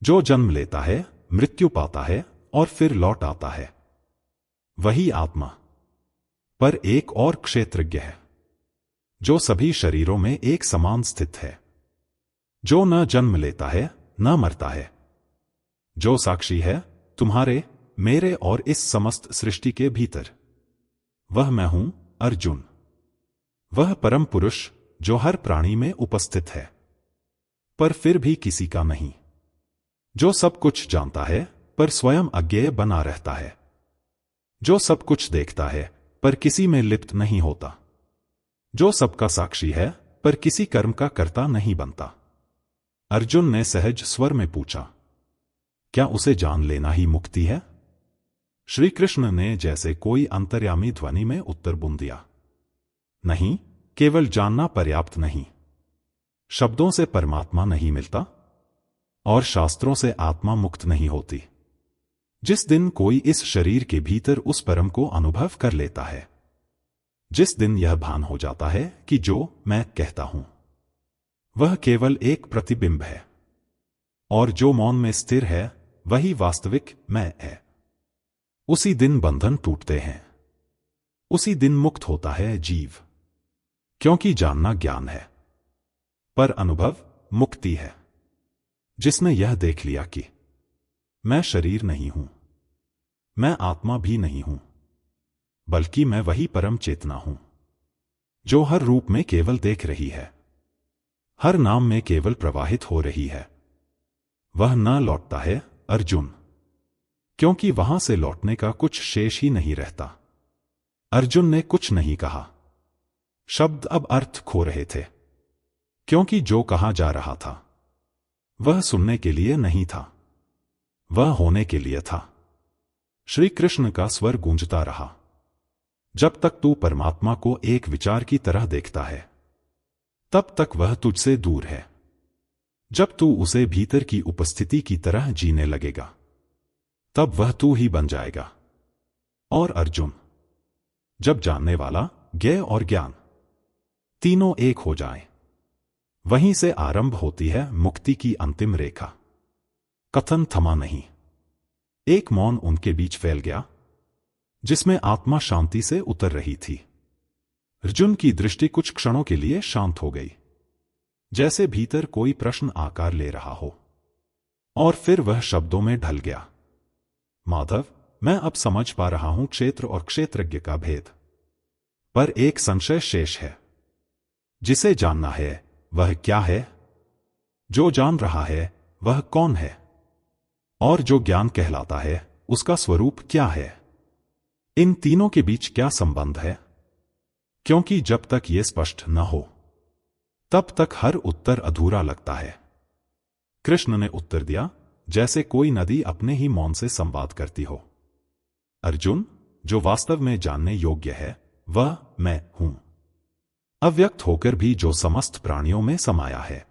जो जन्म लेता है, मृत्यु पाता है और फिर लौट आता है। वही आत्मा। पर एक और क्षेत्रज्ञ है, जो सभी शरीरों में एक समान स्थित है, जो न जन्म लेता है न मरता है, जो साक्षी है तुम्हारे, मेरे और इस समस्त सृष्टि के भीतर, वह मैं हूं अर्जुन। वह परम पुरुष जो हर प्राणी में उपस्थित है, पर फिर भी किसी का नहीं, जो सब कुछ जानता है पर स्वयं अज्ञेय बना रहता है, जो सब कुछ देखता है पर किसी में लिप्त नहीं होता, जो सबका साक्षी है पर किसी कर्म का कर्ता नहीं बनता। अर्जुन ने सहज स्वर में पूछा, क्या उसे जान लेना ही मुक्ति है? श्री कृष्ण ने जैसे कोई अंतर्यामी ध्वनि में उत्तर बुन दिया, नहीं, केवल जानना पर्याप्त नहीं। शब्दों से परमात्मा नहीं मिलता और शास्त्रों से आत्मा मुक्त नहीं होती। जिस दिन कोई इस शरीर के भीतर उस परम को अनुभव कर लेता है, जिस दिन यह भान हो जाता है कि जो मैं कहता हूं वह केवल एक प्रतिबिंब है और जो मौन में स्थिर है वही वास्तविक मैं है, उसी दिन बंधन टूटते हैं, उसी दिन मुक्त होता है जीव। क्योंकि जानना ज्ञान है पर अनुभव मुक्ति है। जिसने यह देख लिया कि मैं शरीर नहीं हूं, मैं आत्मा भी नहीं हूं, बल्कि मैं वही परम चेतना हूं जो हर रूप में केवल देख रही है, हर नाम में केवल प्रवाहित हो रही है, वह न लौटता है अर्जुन, क्योंकि वहां से लौटने का कुछ शेष ही नहीं रहता। अर्जुन ने कुछ नहीं कहा। शब्द अब अर्थ खो रहे थे, क्योंकि जो कहा जा रहा था वह सुनने के लिए नहीं था, वह होने के लिए था। श्री कृष्ण का स्वर गूंजता रहा, जब तक तू परमात्मा को एक विचार की तरह देखता है तब तक वह तुझसे दूर है। जब तू उसे भीतर की उपस्थिति की तरह जीने लगेगा तब वह तू ही बन जाएगा। और अर्जुन, जब जानने वाला, ज्ञेय और ज्ञान तीनों एक हो जाएं, वहीं से आरंभ होती है मुक्ति की अंतिम रेखा। कथन थमा नहीं। एक मौन उनके बीच फैल गया, जिसमें आत्मा शांति से उतर रही थी। अर्जुन की दृष्टि कुछ क्षणों के लिए शांत हो गई, जैसे भीतर कोई प्रश्न आकार ले रहा हो, और फिर वह शब्दों में ढल गया। माधव, मैं अब समझ पा रहा हूं क्षेत्र और क्षेत्रज्ञ का भेद, पर एक संशय शेष है। जिसे जानना है वह क्या है? जो जान रहा है वह कौन है? और जो ज्ञान कहलाता है उसका स्वरूप क्या है? इन तीनों के बीच क्या संबंध है? क्योंकि जब तक ये स्पष्ट न हो तब तक हर उत्तर अधूरा लगता है। कृष्ण ने उत्तर दिया, जैसे कोई नदी अपने ही मौन से संवाद करती हो। अर्जुन, जो वास्तव में जानने योग्य है वह मैं हूं, अव्यक्त होकर भी जो समस्त प्राणियों में समाया है,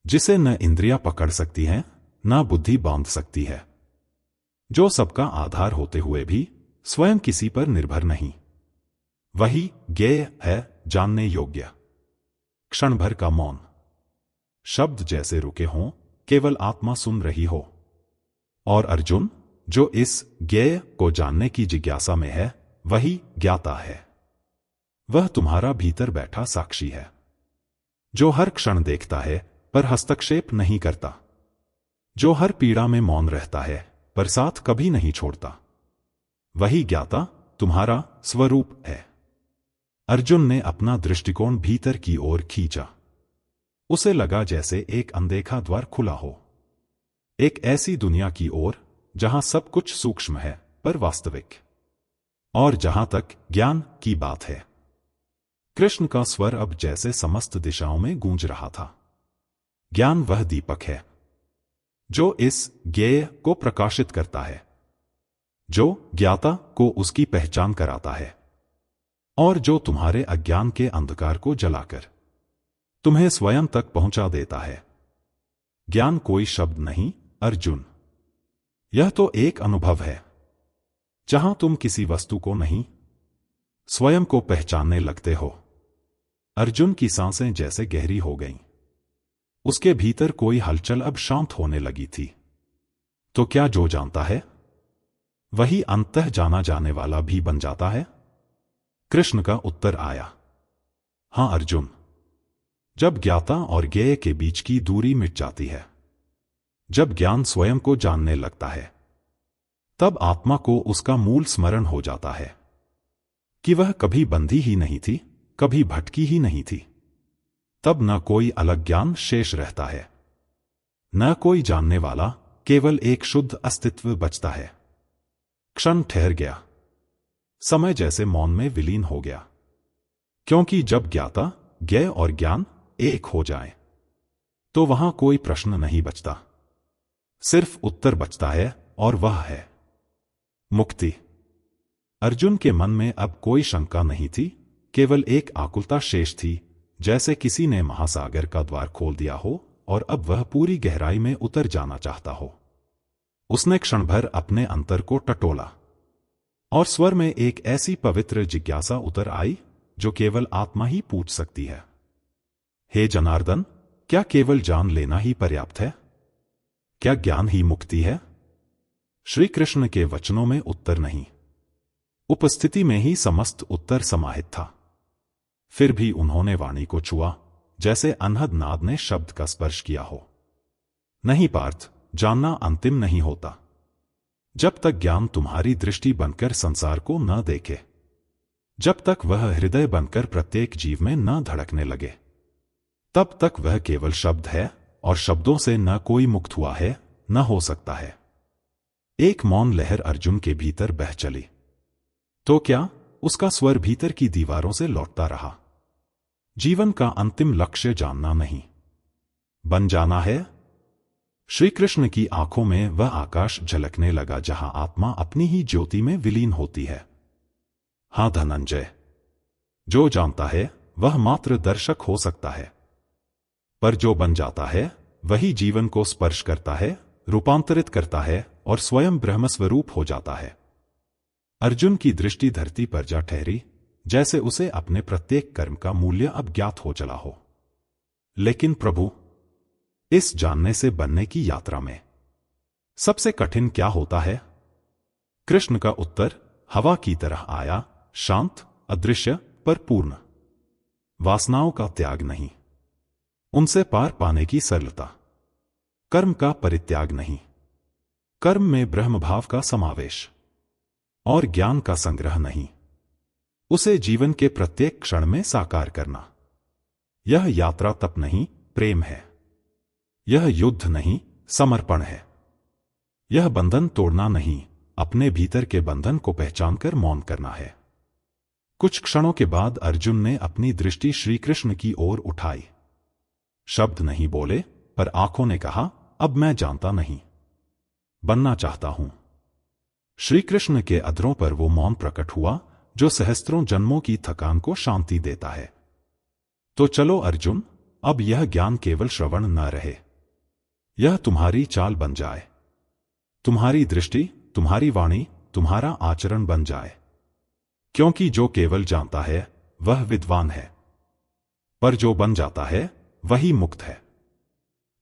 जिसे न इंद्रियां पकड़ सकती हैं न बुद्धि बांध सकती है, जो सबका आधार होते हुए भी स्वयं किसी पर निर्भर नहीं, वही ज्ञेय है, जानने योग्य। क्षण भर का मौन, शब्द जैसे रुके हों, केवल आत्मा सुन रही हो। और अर्जुन, जो इस ज्ञेय को जानने की जिज्ञासा में है वही ज्ञाता है। वह तुम्हारा भीतर बैठा साक्षी है, जो हर क्षण देखता है पर हस्तक्षेप नहीं करता, जो हर पीड़ा में मौन रहता है पर साथ कभी नहीं छोड़ता। वही ज्ञाता तुम्हारा स्वरूप है। अर्जुन ने अपना दृष्टिकोण भीतर की ओर खींचा। उसे लगा जैसे एक अनदेखा द्वार खुला हो, एक ऐसी दुनिया की ओर जहां सब कुछ सूक्ष्म है पर वास्तविक, और जहां तक ज्ञान की बात है। कृष्ण का स्वर अब जैसे समस्त दिशाओं में गूंज रहा था। ज्ञान वह दीपक है जो इस ज्ञेय को प्रकाशित करता है, जो ज्ञाता को उसकी पहचान कराता है, और जो तुम्हारे अज्ञान के अंधकार को जलाकर तुम्हें स्वयं तक पहुंचा देता है। ज्ञान कोई शब्द नहीं अर्जुन, यह तो एक अनुभव है, जहां तुम किसी वस्तु को नहीं, स्वयं को पहचानने लगते हो। अर्जुन की सांसें जैसे गहरी हो गईं। उसके भीतर कोई हलचल अब शांत होने लगी थी। तो क्या जो जानता है वही अंततः जाना जाने वाला भी बन जाता है? कृष्ण का उत्तर आया, हाँ अर्जुन, जब ज्ञाता और ज्ञेय के बीच की दूरी मिट जाती है, जब ज्ञान स्वयं को जानने लगता है, तब आत्मा को उसका मूल स्मरण हो जाता है कि वह कभी बंधी ही नहीं थी, कभी भटकी ही नहीं थी। तब न कोई अलग ज्ञान शेष रहता है, न कोई जानने वाला, केवल एक शुद्ध अस्तित्व बचता है। क्षण ठहर गया, समय जैसे मौन में विलीन हो गया, क्योंकि जब ज्ञाता, ज्ञेय और ज्ञान एक हो जाए तो वहां कोई प्रश्न नहीं बचता, सिर्फ उत्तर बचता है, और वह है मुक्ति। अर्जुन के मन में अब कोई शंका नहीं थी, केवल एक आकुलता शेष थी, जैसे किसी ने महासागर का द्वार खोल दिया हो और अब वह पूरी गहराई में उतर जाना चाहता हो। उसने क्षण भर अपने अंतर को टटोला, और स्वर में एक ऐसी पवित्र जिज्ञासा उतर आई जो केवल आत्मा ही पूछ सकती है। हे जनार्दन, क्या केवल जान लेना ही पर्याप्त है? क्या ज्ञान ही मुक्ति है? श्री कृष्ण के वचनों में उत्तर नहीं, उपस्थिति में ही समस्त उत्तर समाहित था। फिर भी उन्होंने वाणी को छुआ, जैसे अनहद नाद ने शब्द का स्पर्श किया हो। नहीं पार्थ, जानना अंतिम नहीं होता। जब तक ज्ञान तुम्हारी दृष्टि बनकर संसार को न देखे, जब तक वह हृदय बनकर प्रत्येक जीव में न धड़कने लगे, तब तक वह केवल शब्द है, और शब्दों से न कोई मुक्त हुआ है, न हो सकता है। एक मौन लहर अर्जुन के भीतर बह चली। तो क्या? उसका स्वर भीतर की दीवारों से लौटता रहा। जीवन का अंतिम लक्ष्य जानना नहीं, बन जाना है। श्री कृष्ण की आंखों में वह आकाश झलकने लगा जहां आत्मा अपनी ही ज्योति में विलीन होती है। हां धनंजय, जो जानता है वह मात्र दर्शक हो सकता है, पर जो बन जाता है वही जीवन को स्पर्श करता है, रूपांतरित करता है और स्वयं ब्रह्मस्वरूप हो जाता है। अर्जुन की दृष्टि धरती पर जा ठहरी, जैसे उसे अपने प्रत्येक कर्म का मूल्य अब ज्ञात हो चला हो। लेकिन प्रभु, इस जानने से बनने की यात्रा में सबसे कठिन क्या होता है? कृष्ण का उत्तर हवा की तरह आया, शांत, अदृश्य, पर पूर्ण। वासनाओं का त्याग नहीं, उनसे पार पाने की सरलता। कर्म का परित्याग नहीं, कर्म में ब्रह्मभाव का समावेश। और ज्ञान का संग्रह नहीं, उसे जीवन के प्रत्येक क्षण में साकार करना। यह यात्रा तप नहीं, प्रेम है। यह युद्ध नहीं, समर्पण है। यह बंधन तोड़ना नहीं, अपने भीतर के बंधन को पहचानकर मौन करना है। कुछ क्षणों के बाद अर्जुन ने अपनी दृष्टि श्री कृष्ण की ओर उठाई। शब्द नहीं बोले, पर आंखों ने कहा, अब मैं जानता नहीं, बनना चाहता हूं। श्री कृष्ण के अधरों पर वो मौन प्रकट हुआ जो सहस्त्रों जन्मों की थकान को शांति देता है। तो चलो अर्जुन, अब यह ज्ञान केवल श्रवण न रहे, यह तुम्हारी चाल बन जाए। तुम्हारी दृष्टि, तुम्हारी वाणी, तुम्हारा आचरण बन जाए। क्योंकि जो केवल जानता है वह विद्वान है, पर जो बन जाता है वही मुक्त है।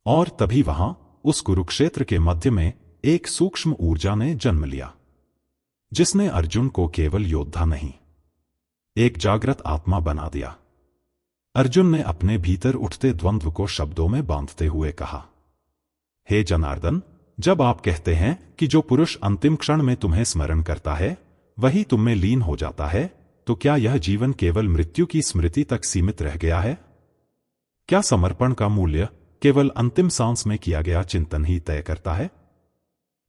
और तभी वहां उस कुरुक्षेत्र के मध्य में एक सूक्ष्म ऊर्जा ने जन्म लिया, जिसने अर्जुन को केवल योद्धा नहीं, एक जागृत आत्मा बना दिया। अर्जुन ने अपने भीतर उठते द्वंद्व को शब्दों में बांधते हुए कहा, हे जनार्दन, जब आप कहते हैं कि जो पुरुष अंतिम क्षण में तुम्हें स्मरण करता है वही तुम में लीन हो जाता है, तो क्या यह जीवन केवल मृत्यु की स्मृति तक सीमित रह गया है? क्या समर्पण का मूल्य केवल अंतिम सांस में किया गया चिंतन ही तय करता है?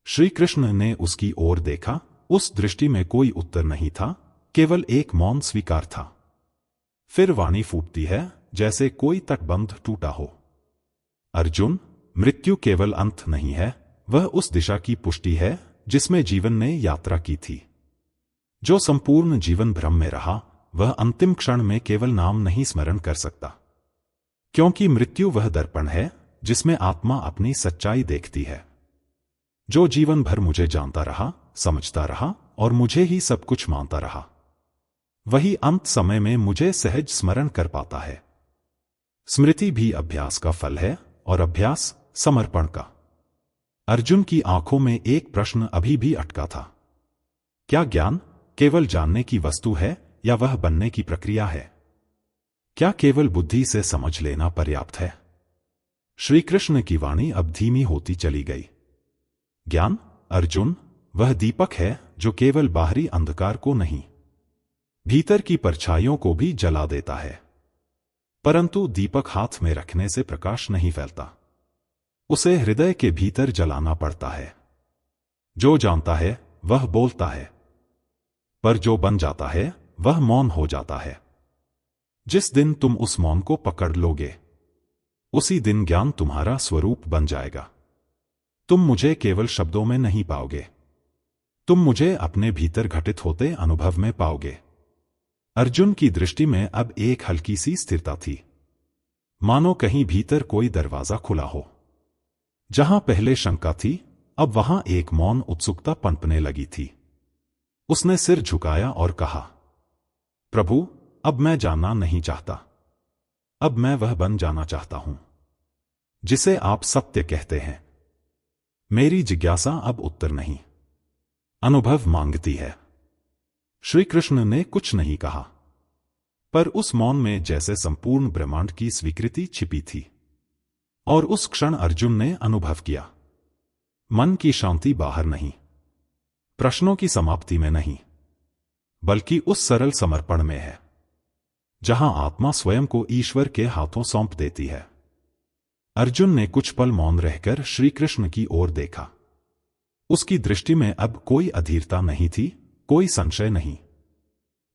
श्री कृष्ण ने उसकी ओर देखा। उस दृष्टि में कोई उत्तर नहीं था, केवल एक मौन स्वीकार था। फिर वाणी फूटती है जैसे कोई तटबंध टूटा हो। अर्जुन, मृत्यु केवल अंत नहीं है, वह उस दिशा की पुष्टि है जिसमें जीवन ने यात्रा की थी। जो संपूर्ण जीवन भ्रम में रहा, वह अंतिम क्षण में केवल नाम नहीं स्मरण कर सकता, क्योंकि मृत्यु वह दर्पण है जिसमें आत्मा अपनी सच्चाई देखती है। जो जीवन भर मुझे जानता रहा, समझता रहा और मुझे ही सब कुछ मानता रहा, वही अंत समय में मुझे सहज स्मरण कर पाता है। स्मृति भी अभ्यास का फल है और अभ्यास समर्पण का। अर्जुन की आंखों में एक प्रश्न अभी भी अटका था। क्या ज्ञान केवल जानने की वस्तु है या वह बनने की प्रक्रिया है? क्या केवल बुद्धि से समझ लेना पर्याप्त है? श्री कृष्ण की वाणी अब धीमी होती चली गई। ज्ञान, अर्जुन, वह दीपक है जो केवल बाहरी अंधकार को नहीं, भीतर की परछाइयों को भी जला देता है। परंतु दीपक हाथ में रखने से प्रकाश नहीं फैलता, उसे हृदय के भीतर जलाना पड़ता है। जो जानता है वह बोलता है, पर जो बन जाता है वह मौन हो जाता है। जिस दिन तुम उस मौन को पकड़ लोगे, उसी दिन ज्ञान तुम्हारा स्वरूप बन जाएगा। तुम मुझे केवल शब्दों में नहीं पाओगे, तुम मुझे अपने भीतर घटित होते अनुभव में पाओगे। अर्जुन की दृष्टि में अब एक हल्की सी स्थिरता थी, मानो कहीं भीतर कोई दरवाजा खुला हो। जहां पहले शंका थी, अब वहां एक मौन उत्सुकता पनपने लगी थी। उसने सिर झुकाया और कहा, प्रभु, अब मैं जानना नहीं चाहता, अब मैं वह बन जाना चाहता हूं जिसे आप सत्य कहते हैं। मेरी जिज्ञासा अब उत्तर नहीं, अनुभव मांगती है। श्री कृष्ण ने कुछ नहीं कहा, पर उस मौन में जैसे संपूर्ण ब्रह्मांड की स्वीकृति छिपी थी। और उस क्षण अर्जुन ने अनुभव किया, मन की शांति बाहर नहीं, प्रश्नों की समाप्ति में नहीं, बल्कि उस सरल समर्पण में है जहां आत्मा स्वयं को ईश्वर के हाथों सौंप देती है। अर्जुन ने कुछ पल मौन रहकर श्री कृष्ण की ओर देखा। उसकी दृष्टि में अब कोई अधीरता नहीं थी, कोई संशय नहीं।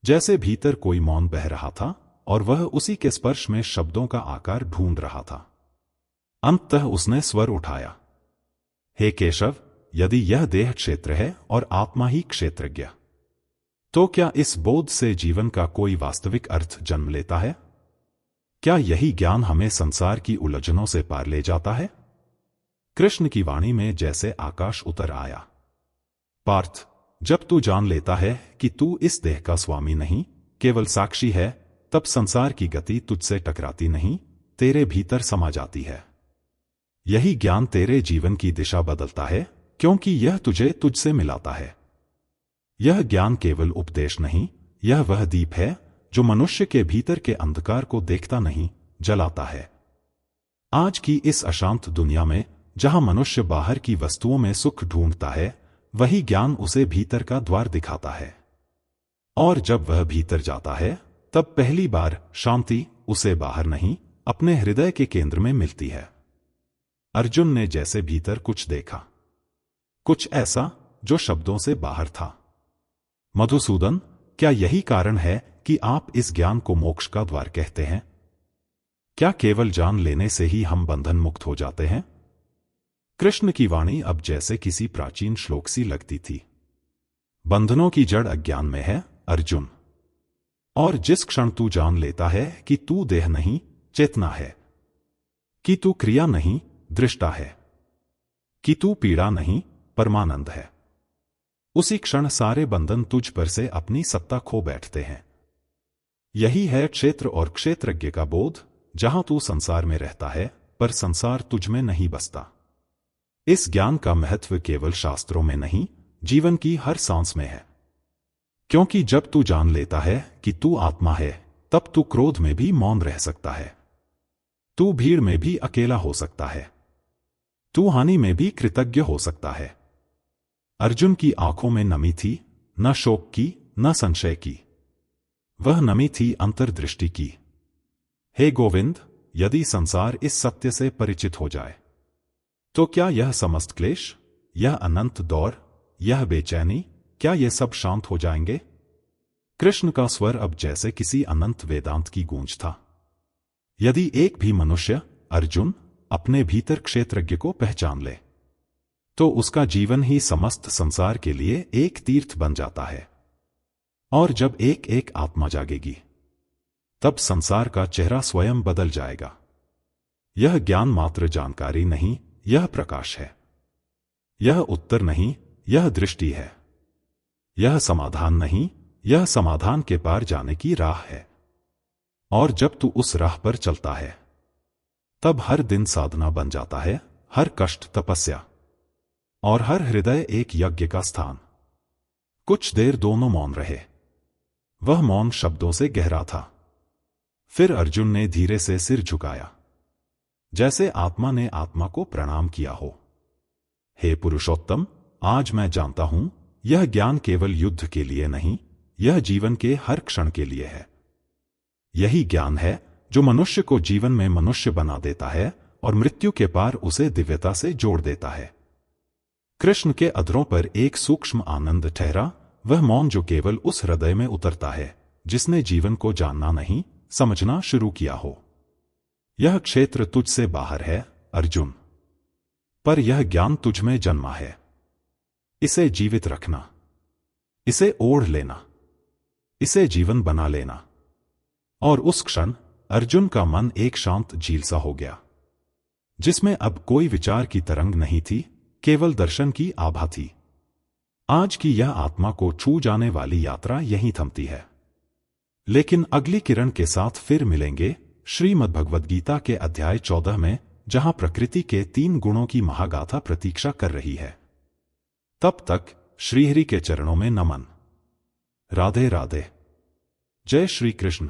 जैसे भीतर कोई मौन बह रहा था और वह उसी के स्पर्श में शब्दों का आकार ढूंढ रहा था। अंततः उसने स्वर उठाया, हे केशव, यदि यह देह क्षेत्र है और आत्मा ही क्षेत्रज्ञ, तो क्या इस बोध से जीवन का कोई वास्तविक अर्थ जन्म लेता है? क्या यही ज्ञान हमें संसार की उलझनों से पार ले जाता है? कृष्ण की वाणी में जैसे आकाश उतर आया, पार्थ, जब तू जान लेता है कि तू इस देह का स्वामी नहीं, केवल साक्षी है, तब संसार की गति तुझसे टकराती नहीं, तेरे भीतर समा जाती है। यही ज्ञान तेरे जीवन की दिशा बदलता है, क्योंकि यह तुझे तुझसे मिलाता है। यह ज्ञान केवल उपदेश नहीं, यह वह दीप है जो मनुष्य के भीतर के अंधकार को देखता नहीं, जलाता है। आज की इस अशांत दुनिया में जहां मनुष्य बाहर की वस्तुओं में सुख ढूंढता है, वही ज्ञान उसे भीतर का द्वार दिखाता है। और जब वह भीतर जाता है, तब पहली बार शांति उसे बाहर नहीं, अपने हृदय के केंद्र में मिलती है। अर्जुन ने जैसे भीतर कुछ देखा, कुछ ऐसा जो शब्दों से बाहर था। मधुसूदन, क्या यही कारण है कि आप इस ज्ञान को मोक्ष का द्वार कहते हैं? क्या केवल जान लेने से ही हम बंधन मुक्त हो जाते हैं? कृष्ण की वाणी अब जैसे किसी प्राचीन श्लोक सी लगती थी। बंधनों की जड़ अज्ञान में है, अर्जुन। और जिस क्षण तू जान लेता है कि तू देह नहीं, चेतना है, कि तू क्रिया नहीं, दृष्टा है, कि तू पीड़ा नहीं, परमानंद है, उसी क्षण सारे बंधन तुझ पर से अपनी सत्ता खो बैठते हैं। यही है क्षेत्र और क्षेत्रज्ञ का बोध, जहां तू संसार में रहता है, पर संसार तुझ में नहीं बसता। इस ज्ञान का महत्व केवल शास्त्रों में नहीं, जीवन की हर सांस में है। क्योंकि जब तू जान लेता है कि तू आत्मा है, तब तू क्रोध में भी मौन रह सकता है, तू भीड़ में भी अकेला हो सकता है, तू हानि में भी कृतज्ञ हो सकता है। अर्जुन की आंखों में नमी थी, न शोक की, न संशय की। वह नमी थी अंतर्दृष्टि की। हे गोविंद, यदि संसार इस सत्य से परिचित हो जाए, तो क्या यह समस्त क्लेश, यह अनंत दौर, यह बेचैनी, क्या ये सब शांत हो जाएंगे? कृष्ण का स्वर अब जैसे किसी अनंत वेदांत की गूंज था। यदि एक भी मनुष्य, अर्जुन, अपने भीतर क्षेत्रज्ञ को पहचान ले, तो उसका जीवन ही समस्त संसार के लिए एक तीर्थ बन जाता है। और जब एक एक आत्मा जागेगी, तब संसार का चेहरा स्वयं बदल जाएगा। यह ज्ञान मात्र जानकारी नहीं, यह प्रकाश है। यह उत्तर नहीं, यह दृष्टि है। यह समाधान नहीं, यह समाधान के पार जाने की राह है। और जब तू उस राह पर चलता है, तब हर दिन साधना बन जाता है, हर कष्ट तपस्या, और हर हृदय एक यज्ञ का स्थान। कुछ देर दोनों मौन रहे। वह मौन शब्दों से गहरा था, फिर अर्जुन ने धीरे से सिर झुकाया, जैसे आत्मा ने आत्मा को प्रणाम किया हो। हे पुरुषोत्तम, आज मैं जानता हूं, यह ज्ञान केवल युद्ध के लिए नहीं, यह जीवन के हर क्षण के लिए है। यही ज्ञान है जो मनुष्य को जीवन में मनुष्य बना देता है और मृत्यु के पार उसे दिव्यता से जोड़ देता है। कृष्ण के अधरों पर एक सूक्ष्म आनंद ठहरा, वह मौन जो केवल उस हृदय में उतरता है जिसने जीवन को जानना नहीं, समझना शुरू किया हो। यह क्षेत्र तुझसे बाहर है अर्जुन, पर यह ज्ञान तुझ में जन्मा है। इसे जीवित रखना, इसे ओढ़ लेना, इसे जीवन बना लेना। और उस क्षण अर्जुन का मन एक शांत झील सा हो गया, जिसमें अब कोई विचार की तरंग नहीं थी, केवल दर्शन की आभा थी। आज की यह आत्मा को छू जाने वाली यात्रा यहीं थमती है, लेकिन अगली किरण के साथ फिर मिलेंगे श्रीमद्भगवद्गीता के अध्याय 14 में, जहां प्रकृति के 3 गुणों की महागाथा प्रतीक्षा कर रही है। तब तक श्रीहरि के चरणों में नमन। राधे राधे। जय श्री कृष्ण।